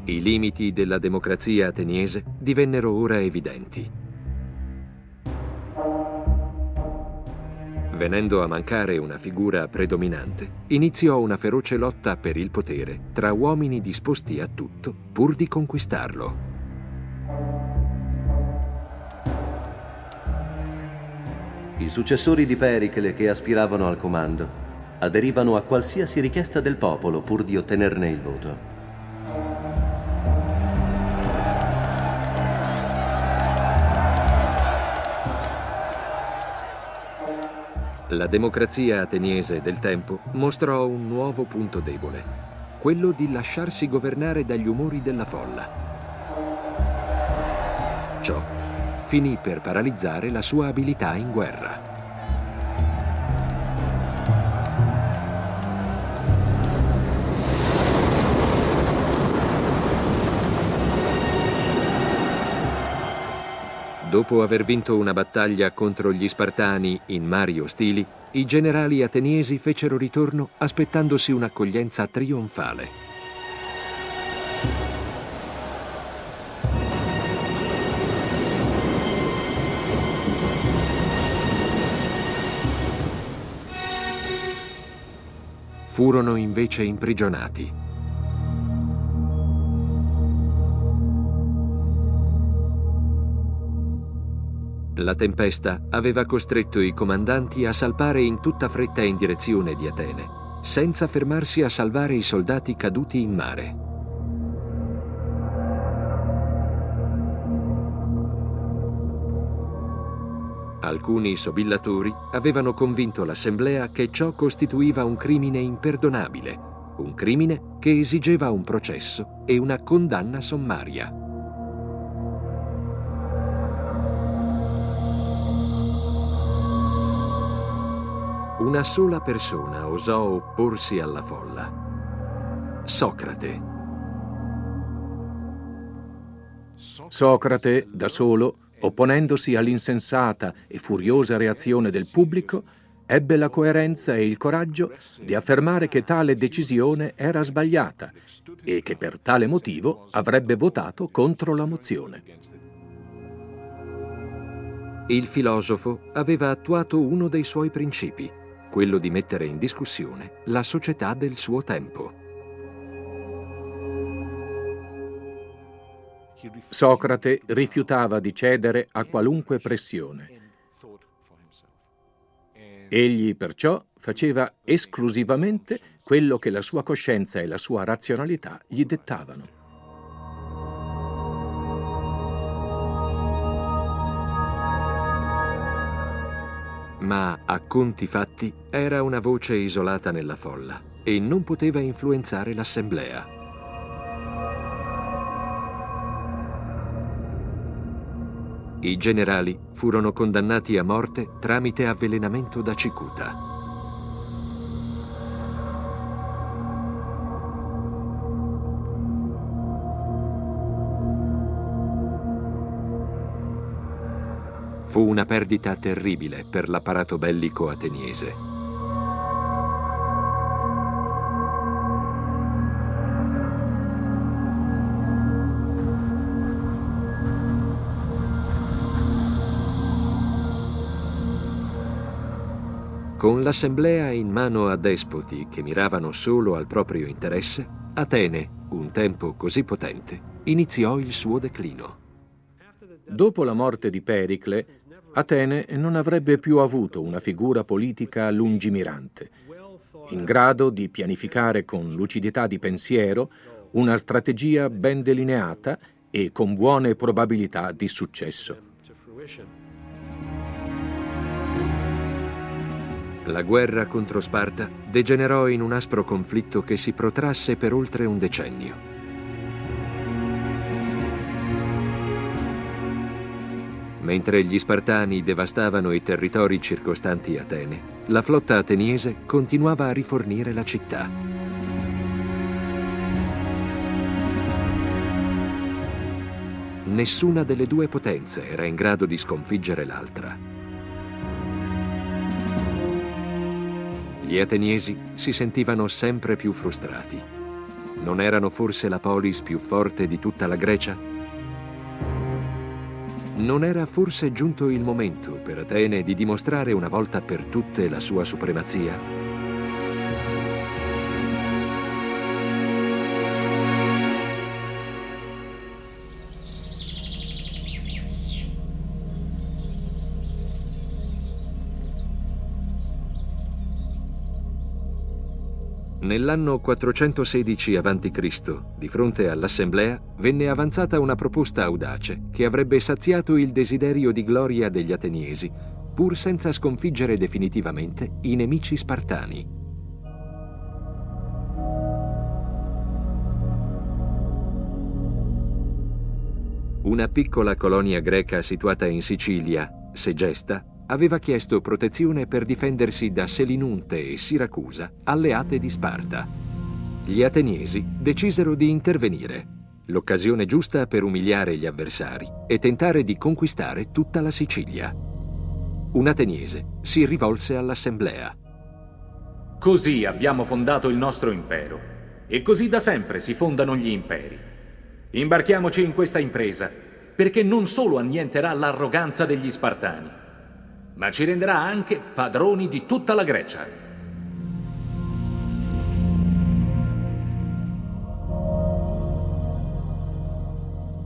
A: I limiti della democrazia ateniese divennero ora evidenti. Venendo a mancare una figura predominante, iniziò una feroce lotta per il potere tra uomini disposti a tutto pur di conquistarlo.
C: I successori di Pericle che aspiravano al comando aderivano a qualsiasi richiesta del popolo pur di ottenerne il voto.
A: La democrazia ateniese del tempo mostrò un nuovo punto debole, quello di lasciarsi governare dagli umori della folla. Ciò finì per paralizzare la sua abilità in guerra. Dopo aver vinto una battaglia contro gli Spartani in mari ostili, i generali ateniesi fecero ritorno aspettandosi un'accoglienza trionfale. Furono invece imprigionati. La tempesta aveva costretto i comandanti a salpare in tutta fretta in direzione di Atene, senza fermarsi a salvare i soldati caduti in mare. Alcuni sobillatori avevano convinto l'assemblea che ciò costituiva un crimine imperdonabile, un crimine che esigeva un processo e una condanna sommaria. Una sola persona osò opporsi alla folla: Socrate.
D: Socrate, da solo, opponendosi all'insensata e furiosa reazione del pubblico, ebbe la coerenza e il coraggio di affermare che tale decisione era sbagliata e che per tale motivo avrebbe votato contro la mozione.
A: Il filosofo aveva attuato uno dei suoi principi, quello di mettere in discussione la società del suo tempo.
D: Socrate rifiutava di cedere a qualunque pressione. Egli perciò faceva esclusivamente quello che la sua coscienza e la sua razionalità gli dettavano.
A: Ma a conti fatti era una voce isolata nella folla e non poteva influenzare l'assemblea. I generali furono condannati a morte tramite avvelenamento da cicuta. Fu una perdita terribile per l'apparato bellico ateniese. Con l'assemblea in mano a despoti che miravano solo al proprio interesse, Atene, un tempo così potente, iniziò il suo declino.
D: Dopo la morte di Pericle, Atene non avrebbe più avuto una figura politica lungimirante, in grado di pianificare con lucidità di pensiero una strategia ben delineata e con buone probabilità di successo.
A: La guerra contro Sparta degenerò in un aspro conflitto che si protrasse per oltre un decennio. Mentre gli Spartani devastavano i territori circostanti Atene, la flotta ateniese continuava a rifornire la città. Nessuna delle due potenze era in grado di sconfiggere l'altra. Gli ateniesi si sentivano sempre più frustrati. Non erano forse la polis più forte di tutta la Grecia? Non era forse giunto il momento per Atene di dimostrare una volta per tutte la sua supremazia? Nell'anno 416 a.C., di fronte all'assemblea, venne avanzata una proposta audace che avrebbe saziato il desiderio di gloria degli ateniesi, pur senza sconfiggere definitivamente i nemici spartani. Una piccola colonia greca situata in Sicilia, Segesta, aveva chiesto protezione per difendersi da Selinunte e Siracusa, alleate di Sparta. Gli ateniesi decisero di intervenire, l'occasione giusta per umiliare gli avversari e tentare di conquistare tutta la Sicilia. Un ateniese si rivolse all'assemblea.
B: Così abbiamo fondato il nostro impero, e così da sempre si fondano gli imperi. Imbarchiamoci in questa impresa, perché non solo annienterà l'arroganza degli Spartani, ma ci renderà anche padroni di tutta la Grecia.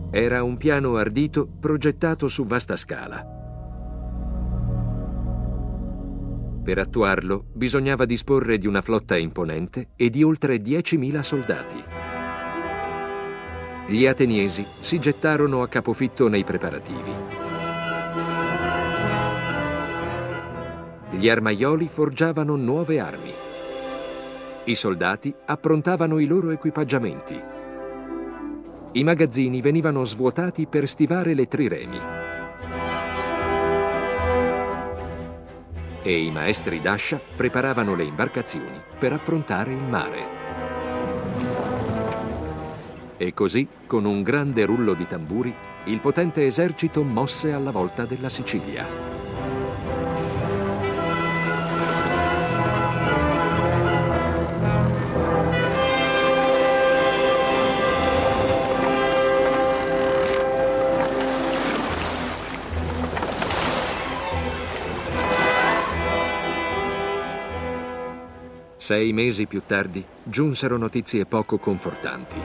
A: Era un piano ardito progettato su vasta scala. Per attuarlo bisognava disporre di una flotta imponente e di oltre 10.000 soldati. Gli ateniesi si gettarono a capofitto nei preparativi. Gli armaioli forgiavano nuove armi. I soldati approntavano i loro equipaggiamenti. I magazzini venivano svuotati per stivare le triremi. E i maestri d'ascia preparavano le imbarcazioni per affrontare il mare. E così, con un grande rullo di tamburi, il potente esercito mosse alla volta della Sicilia. Sei mesi più tardi giunsero notizie poco confortanti.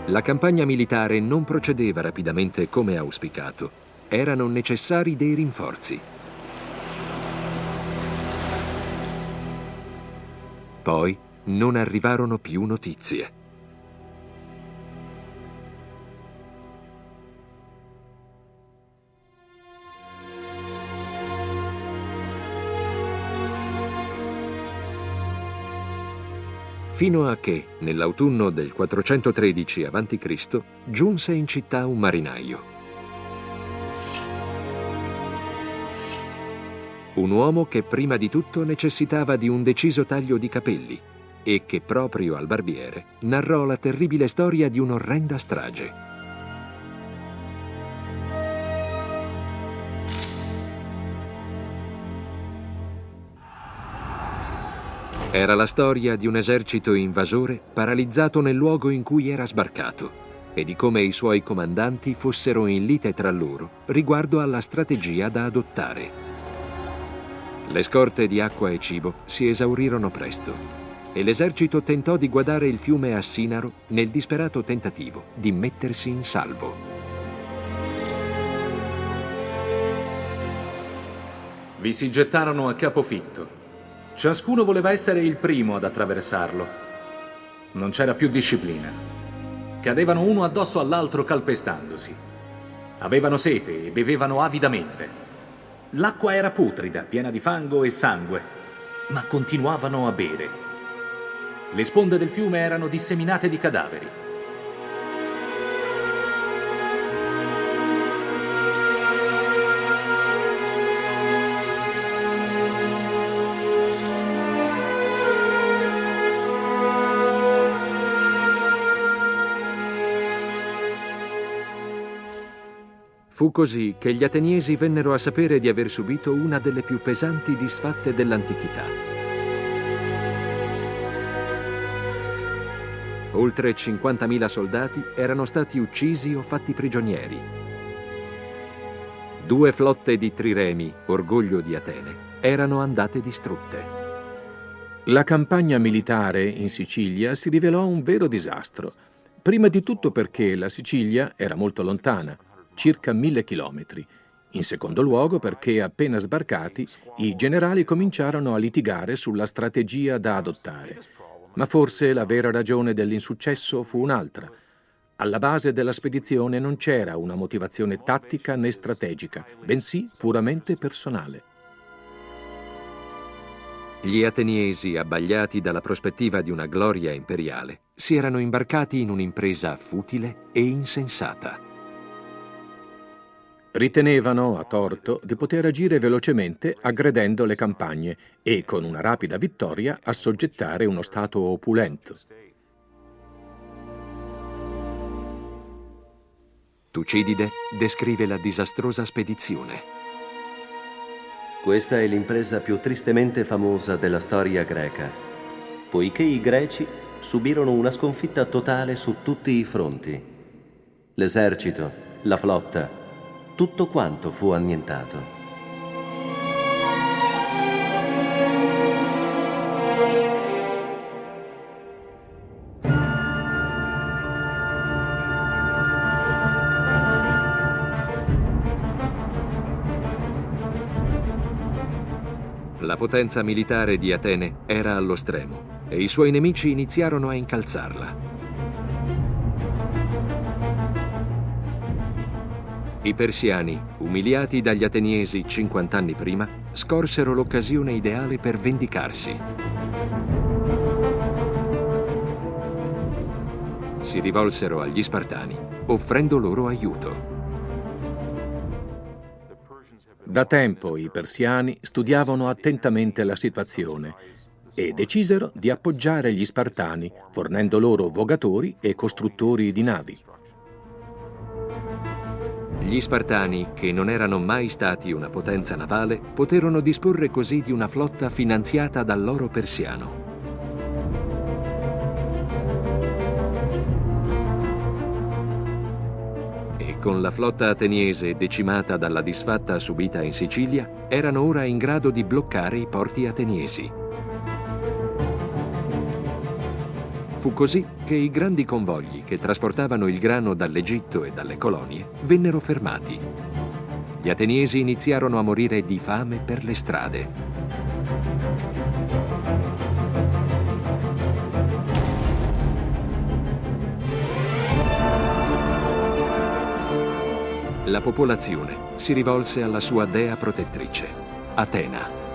A: La campagna militare non procedeva rapidamente come auspicato. Erano necessari dei rinforzi. Poi non arrivarono più notizie. Fino a che, nell'autunno del 413 a.C., giunse in città un marinaio. Un uomo che prima di tutto necessitava di un deciso taglio di capelli e che proprio al barbiere narrò la terribile storia di un'orrenda strage. Era la storia di un esercito invasore paralizzato nel luogo in cui era sbarcato e di come i suoi comandanti fossero in lite tra loro riguardo alla strategia da adottare. Le scorte di acqua e cibo si esaurirono presto e l'esercito tentò di guardare il fiume Assinaro nel disperato tentativo di mettersi in salvo.
B: Vi si gettarono a capofitto. Ciascuno voleva essere il primo ad attraversarlo. Non c'era più disciplina. Cadevano uno addosso all'altro calpestandosi. Avevano sete e bevevano avidamente. L'acqua era putrida, piena di fango e sangue, ma continuavano a bere. Le sponde del fiume erano disseminate di cadaveri.
A: Fu così che gli ateniesi vennero a sapere di aver subito una delle più pesanti disfatte dell'antichità. Oltre 50.000 soldati erano stati uccisi o fatti prigionieri. 2 flotte di triremi, orgoglio di Atene, erano andate distrutte.
D: La campagna militare in Sicilia si rivelò un vero disastro. Prima di tutto perché la Sicilia era molto lontana, circa 1.000 chilometri. In secondo luogo perché appena sbarcati i generali cominciarono a litigare sulla strategia da adottare. Ma forse la vera ragione dell'insuccesso fu un'altra. Alla base della spedizione non c'era una motivazione tattica né strategica, bensì puramente personale.
A: Gli ateniesi, abbagliati dalla prospettiva di una gloria imperiale, si erano imbarcati in un'impresa futile e insensata.
D: Ritenevano, a torto, di poter agire velocemente aggredendo le campagne e, con una rapida vittoria, assoggettare uno stato opulento.
A: Tucidide descrive la disastrosa spedizione.
C: Questa è l'impresa più tristemente famosa della storia greca, poiché i greci subirono una sconfitta totale su tutti i fronti. L'esercito, la flotta, tutto quanto fu annientato.
A: La potenza militare di Atene era allo stremo e i suoi nemici iniziarono a incalzarla. I persiani, umiliati dagli ateniesi 50 anni prima, scorsero l'occasione ideale per vendicarsi. Si rivolsero agli Spartani, offrendo loro aiuto.
D: Da tempo i persiani studiavano attentamente la situazione e decisero di appoggiare gli Spartani, fornendo loro vogatori e costruttori di navi.
A: Gli Spartani, che non erano mai stati una potenza navale, poterono disporre così di una flotta finanziata dall'oro persiano. E con la flotta ateniese decimata dalla disfatta subita in Sicilia, erano ora in grado di bloccare i porti ateniesi. Fu così che i grandi convogli che trasportavano il grano dall'Egitto e dalle colonie vennero fermati. Gli ateniesi iniziarono a morire di fame per le strade. La popolazione si rivolse alla sua dea protettrice, Atena.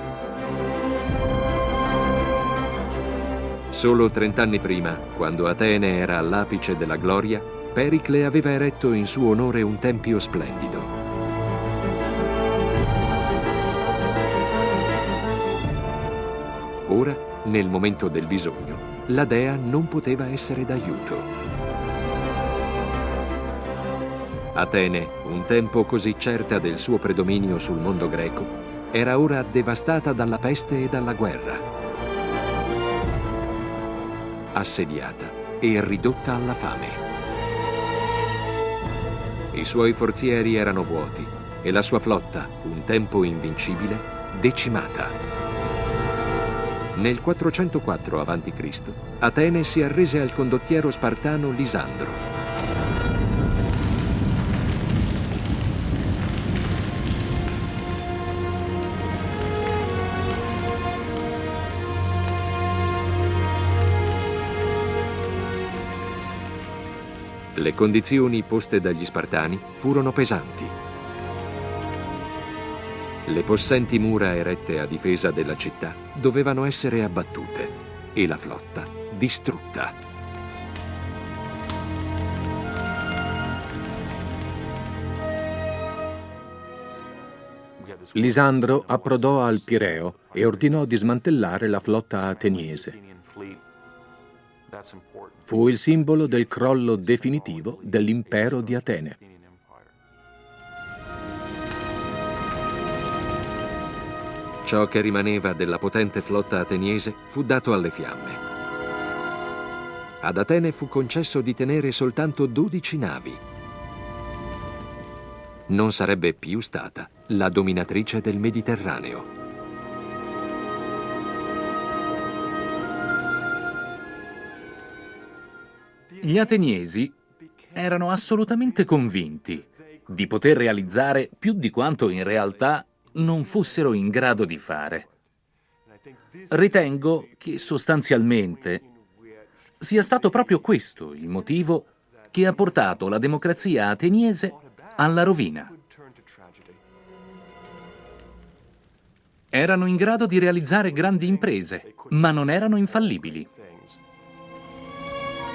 A: Solo 30 anni prima, quando Atene era all'apice della gloria, Pericle aveva eretto in suo onore un tempio splendido. Ora, nel momento del bisogno, la dea non poteva essere d'aiuto. Atene, un tempo così certa del suo predominio sul mondo greco, era ora devastata dalla peste e dalla guerra. Assediata e ridotta alla fame. I suoi forzieri erano vuoti e la sua flotta, un tempo invincibile, decimata. Nel 404 a.C., Atene si arrese al condottiero spartano Lisandro. Le condizioni poste dagli Spartani furono pesanti. Le possenti mura erette a difesa della città dovevano essere abbattute e la flotta distrutta.
D: Lisandro approdò al Pireo e ordinò di smantellare la flotta ateniese. Fu il simbolo del crollo definitivo dell'impero di Atene.
A: Ciò che rimaneva della potente flotta ateniese fu dato alle fiamme. Ad Atene fu concesso di tenere soltanto 12 navi. Non sarebbe più stata la dominatrice del Mediterraneo.
B: Gli ateniesi erano assolutamente convinti di poter realizzare più di quanto in realtà non fossero in grado di fare. Ritengo che sostanzialmente sia stato proprio questo il motivo che ha portato la democrazia ateniese alla rovina. Erano in grado di realizzare grandi imprese, ma non erano infallibili.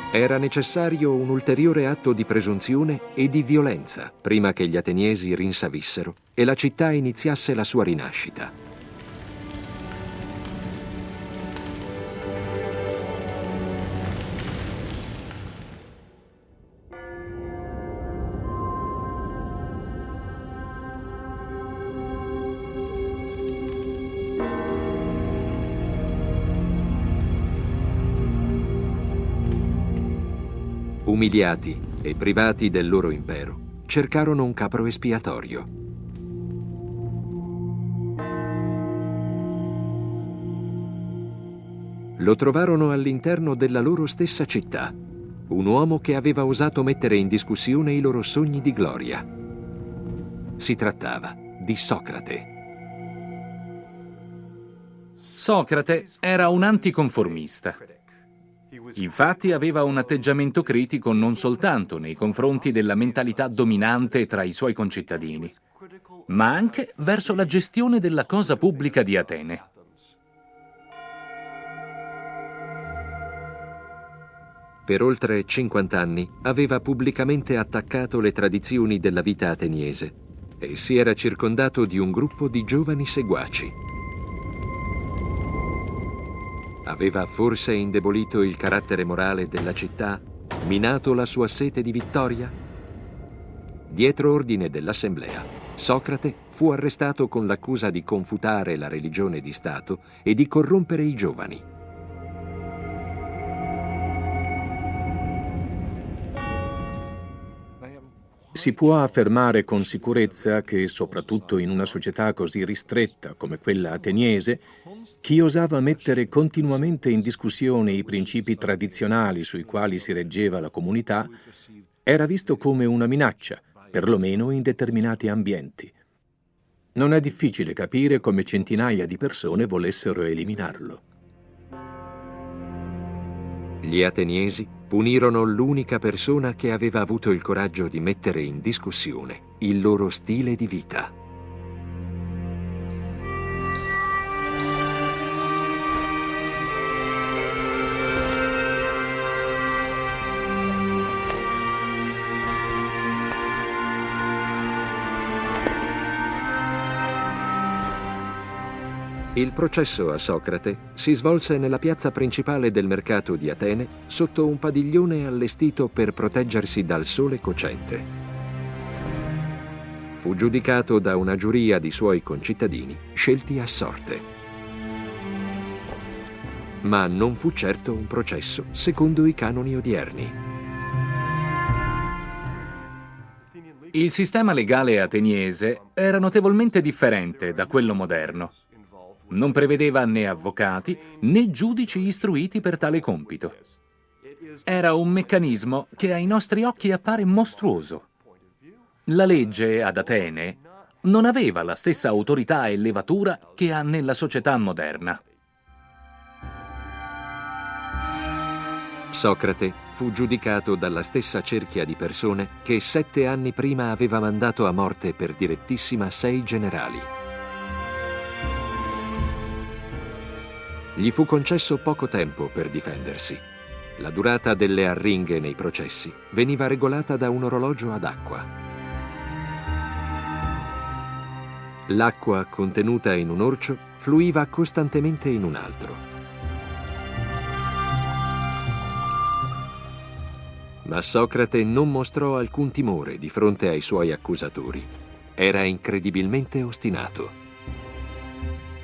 A: Era necessario un ulteriore atto di presunzione e di violenza prima che gli ateniesi rinsavissero e la città iniziasse la sua rinascita. Umiliati e privati del loro impero, cercarono un capro espiatorio. Lo trovarono all'interno della loro stessa città, un uomo che aveva osato mettere in discussione i loro sogni di gloria. Si trattava di Socrate.
B: Socrate era un anticonformista. Infatti aveva un atteggiamento critico non soltanto nei confronti della mentalità dominante tra i suoi concittadini, ma anche verso la gestione della cosa pubblica di Atene.
A: Per oltre 50 anni aveva pubblicamente attaccato le tradizioni della vita ateniese e si era circondato di un gruppo di giovani seguaci. Aveva forse indebolito il carattere morale della città, minato la sua sete di vittoria? Dietro ordine dell'assemblea, Socrate fu arrestato con l'accusa di confutare la religione di Stato e di corrompere i giovani.
D: Si può affermare con sicurezza che, soprattutto in una società così ristretta come quella ateniese, chi osava mettere continuamente in discussione i principi tradizionali sui quali si reggeva la comunità era visto come una minaccia, perlomeno in determinati ambienti. Non è difficile capire come centinaia di persone volessero eliminarlo.
A: Gli ateniesi punirono l'unica persona che aveva avuto il coraggio di mettere in discussione il loro stile di vita. Il processo a Socrate si svolse nella piazza principale del mercato di Atene sotto un padiglione allestito per proteggersi dal sole cocente. Fu giudicato da una giuria di suoi concittadini scelti a sorte. Ma non fu certo un processo secondo i canoni odierni.
B: Il sistema legale ateniese era notevolmente differente da quello moderno. Non prevedeva né avvocati né giudici istruiti per tale compito. Era un meccanismo che ai nostri occhi appare mostruoso. La legge ad Atene non aveva la stessa autorità e levatura che ha nella società moderna.
A: Socrate fu giudicato dalla stessa cerchia di persone che 7 anni prima aveva mandato a morte per direttissima 6 generali. Gli fu concesso poco tempo per difendersi. La durata delle arringhe nei processi veniva regolata da un orologio ad acqua. L'acqua contenuta in un orcio fluiva costantemente in un altro. Ma Socrate non mostrò alcun timore di fronte ai suoi accusatori. Era incredibilmente ostinato.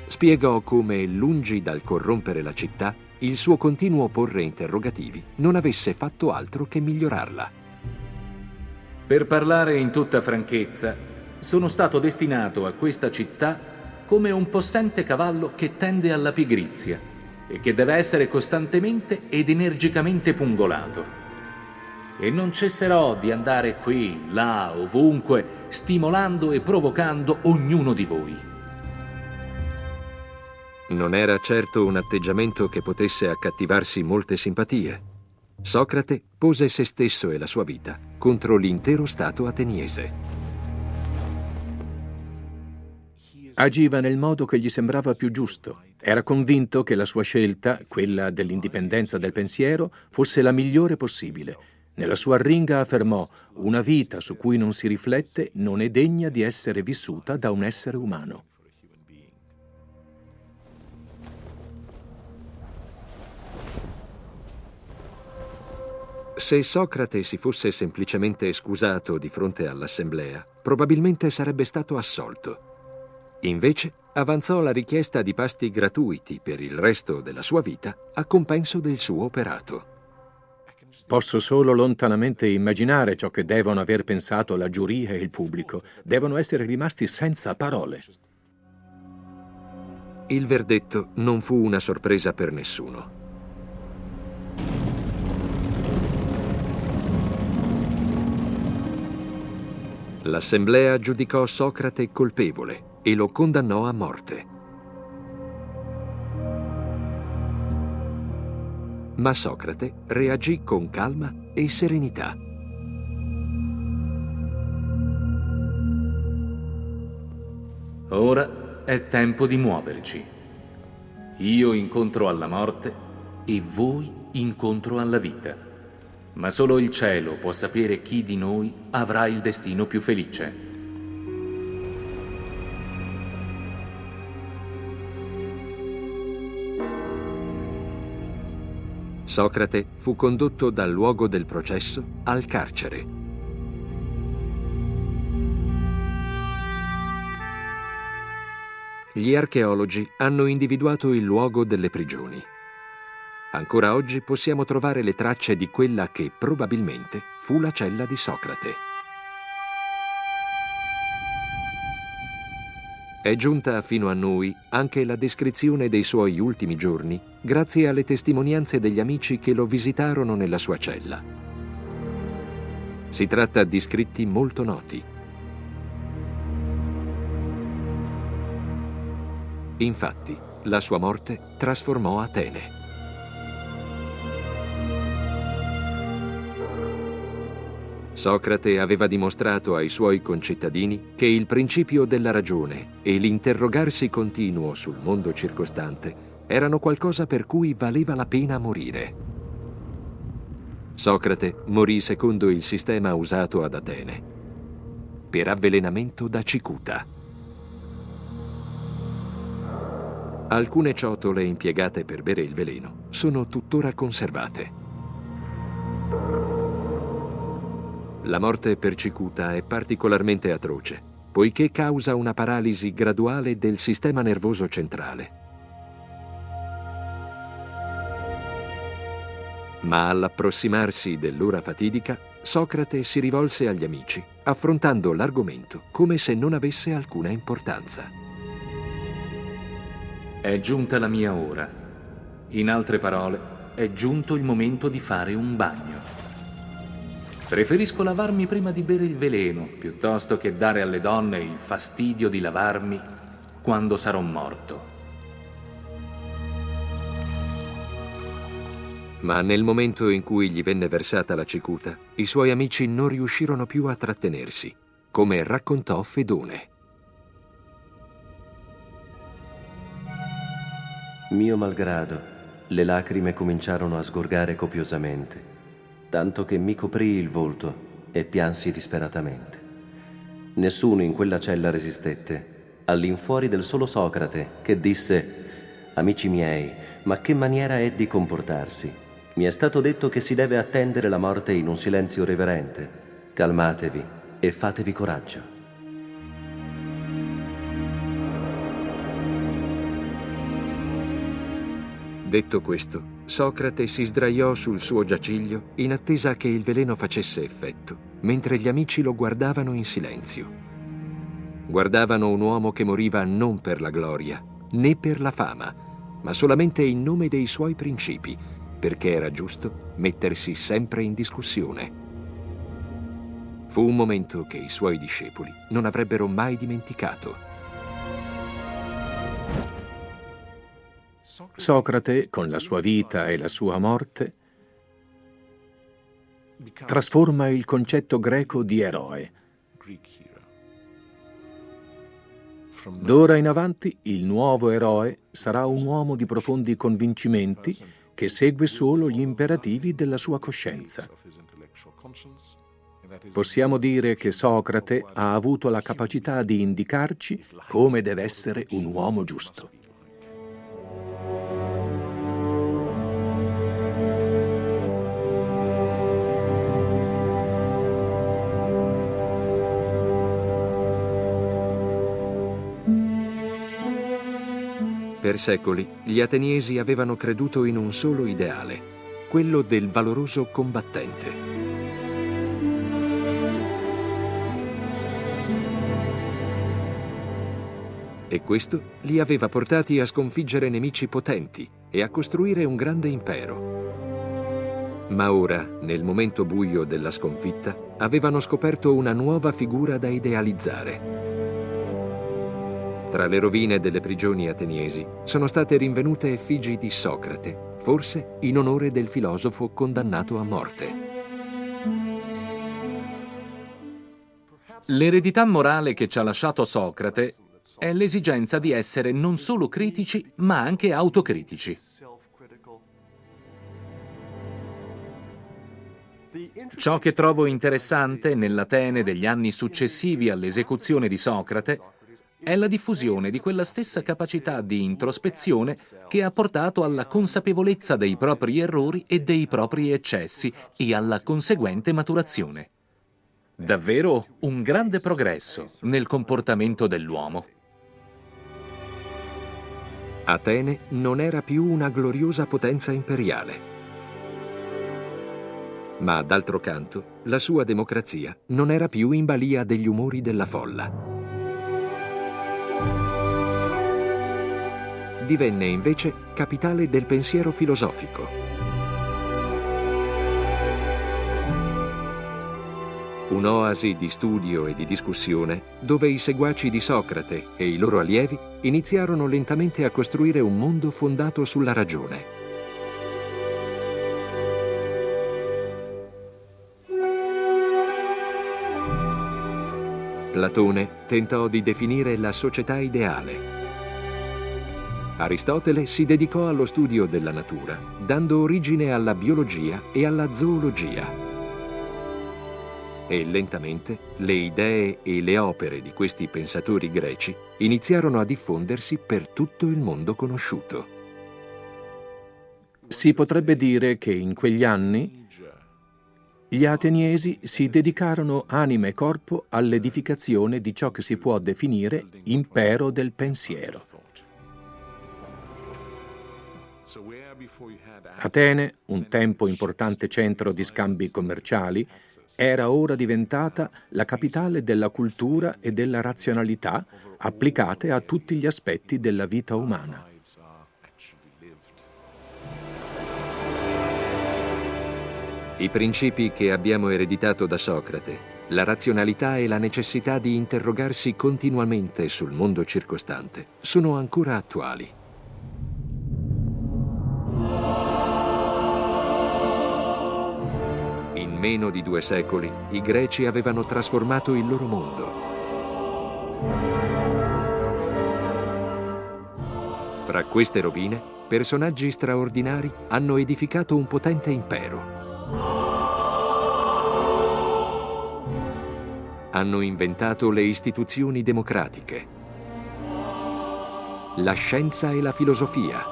A: Spiegò come, lungi dal corrompere la città, il suo continuo porre interrogativi non avesse fatto altro che migliorarla.
B: Per parlare in tutta franchezza, sono stato destinato a questa città come un possente cavallo che tende alla pigrizia e che deve essere costantemente ed energicamente pungolato. E non cesserò di andare qui, là, ovunque, stimolando e provocando ognuno di voi.
A: Non era certo un atteggiamento che potesse accattivarsi molte simpatie. Socrate pose se stesso e la sua vita contro l'intero Stato ateniese.
D: Agiva nel modo che gli sembrava più giusto. Era convinto che la sua scelta, quella dell'indipendenza del pensiero, fosse la migliore possibile. Nella sua arringa affermò: «Una vita su cui non si riflette non è degna di essere vissuta da un essere umano».
A: Se Socrate si fosse semplicemente scusato di fronte all'assemblea, probabilmente sarebbe stato assolto. Invece avanzò la richiesta di pasti gratuiti per il resto della sua vita a compenso del suo operato.
D: Posso solo lontanamente immaginare ciò che devono aver pensato la giuria e il pubblico. Devono essere rimasti senza parole.
A: Il verdetto non fu una sorpresa per nessuno. L'assemblea giudicò Socrate colpevole e lo condannò a morte. ma Socrate reagì con calma e serenità.
B: Ora è tempo di muoverci. Io incontro alla morte e voi incontro alla vita. Ma solo il cielo può sapere chi di noi avrà il destino più felice.
A: Socrate fu condotto dal luogo del processo al carcere. Gli archeologi hanno individuato il luogo delle prigioni. Ancora oggi possiamo trovare le tracce di quella che probabilmente fu la cella di Socrate. È giunta fino a noi anche la descrizione dei suoi ultimi giorni, grazie alle testimonianze degli amici che lo visitarono nella sua cella. Si tratta di scritti molto noti. Infatti, la sua morte trasformò Atene. Socrate aveva dimostrato ai suoi concittadini che il principio della ragione e l'interrogarsi continuo sul mondo circostante erano qualcosa per cui valeva la pena morire. Socrate morì secondo il sistema usato ad Atene, per avvelenamento da cicuta. Alcune ciotole impiegate per bere il veleno sono tuttora conservate. La morte per cicuta è particolarmente atroce, poiché causa una paralisi graduale del sistema nervoso centrale. Ma all'approssimarsi dell'ora fatidica, Socrate si rivolse agli amici, affrontando l'argomento come se non avesse alcuna importanza.
B: È giunta la mia ora. In altre parole, è giunto il momento di fare un bagno. Preferisco lavarmi prima di bere il veleno, piuttosto che dare alle donne il fastidio di lavarmi quando sarò morto.
A: Ma nel momento in cui gli venne versata la cicuta, i suoi amici non riuscirono più a trattenersi, come raccontò Fedone.
C: Mio malgrado, le lacrime cominciarono a sgorgare copiosamente, tanto che mi coprii il volto e piansi disperatamente. Nessuno in quella cella resistette, all'infuori del solo Socrate, che disse: «Amici miei, ma che maniera è di comportarsi? Mi è stato detto che si deve attendere la morte in un silenzio reverente. Calmatevi e fatevi coraggio».
A: Detto questo, Socrate si sdraiò sul suo giaciglio in attesa che il veleno facesse effetto, mentre gli amici lo guardavano in silenzio. Guardavano un uomo che moriva non per la gloria, né per la fama, ma solamente in nome dei suoi principi, perché era giusto mettersi sempre in discussione. Fu un momento che i suoi discepoli non avrebbero mai dimenticato.
D: Socrate, con la sua vita e la sua morte, trasforma il concetto greco di eroe. D'ora in avanti il nuovo eroe sarà un uomo di profondi convincimenti che segue solo gli imperativi della sua coscienza. Possiamo dire che Socrate ha avuto la capacità di indicarci come deve essere un uomo giusto.
A: Per secoli gli ateniesi avevano creduto in un solo ideale, quello del valoroso combattente. E questo li aveva portati a sconfiggere nemici potenti e a costruire un grande impero. Ma ora, nel momento buio della sconfitta, avevano scoperto una nuova figura da idealizzare. Tra le rovine delle prigioni ateniesi sono state rinvenute effigi di Socrate, forse in onore del filosofo condannato a morte.
B: L'eredità morale che ci ha lasciato Socrate è l'esigenza di essere non solo critici, ma anche autocritici. Ciò che trovo interessante nell'Atene degli anni successivi all'esecuzione di Socrate è la diffusione di quella stessa capacità di introspezione che ha portato alla consapevolezza dei propri errori e dei propri eccessi e alla conseguente maturazione. Davvero un grande progresso nel comportamento dell'uomo.
A: Atene non era più una gloriosa potenza imperiale. Ma d'altro canto, la sua democrazia non era più in balia degli umori della folla. Divenne invece capitale del pensiero filosofico. Un'oasi di studio e di discussione dove i seguaci di Socrate e i loro allievi iniziarono lentamente a costruire un mondo fondato sulla ragione. Platone tentò di definire la società ideale. Aristotele si dedicò allo studio della natura, dando origine alla biologia e alla zoologia. E lentamente le idee e le opere di questi pensatori greci iniziarono a diffondersi per tutto il mondo conosciuto.
D: Si potrebbe dire che in quegli anni gli ateniesi si dedicarono anima e corpo all'edificazione di ciò che si può definire impero del pensiero. Atene, un tempo importante centro di scambi commerciali, era ora diventata la capitale della cultura e della razionalità applicate a tutti gli aspetti della vita umana.
A: I principi che abbiamo ereditato da Socrate, la razionalità e la necessità di interrogarsi continuamente sul mondo circostante, sono ancora attuali. In meno di 2 secoli, i greci avevano trasformato il loro mondo. Fra queste rovine, personaggi straordinari hanno edificato un potente impero. Hanno inventato le istituzioni democratiche, la scienza e la filosofia.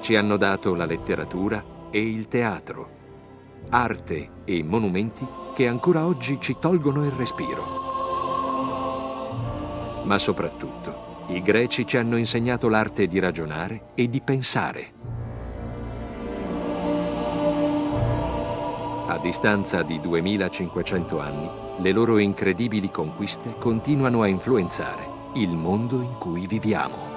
A: Ci hanno dato la letteratura e il teatro, arte e monumenti che ancora oggi ci tolgono il respiro. Ma soprattutto, i greci ci hanno insegnato l'arte di ragionare e di pensare. A distanza di 2500 anni, le loro incredibili conquiste continuano a influenzare il mondo in cui viviamo.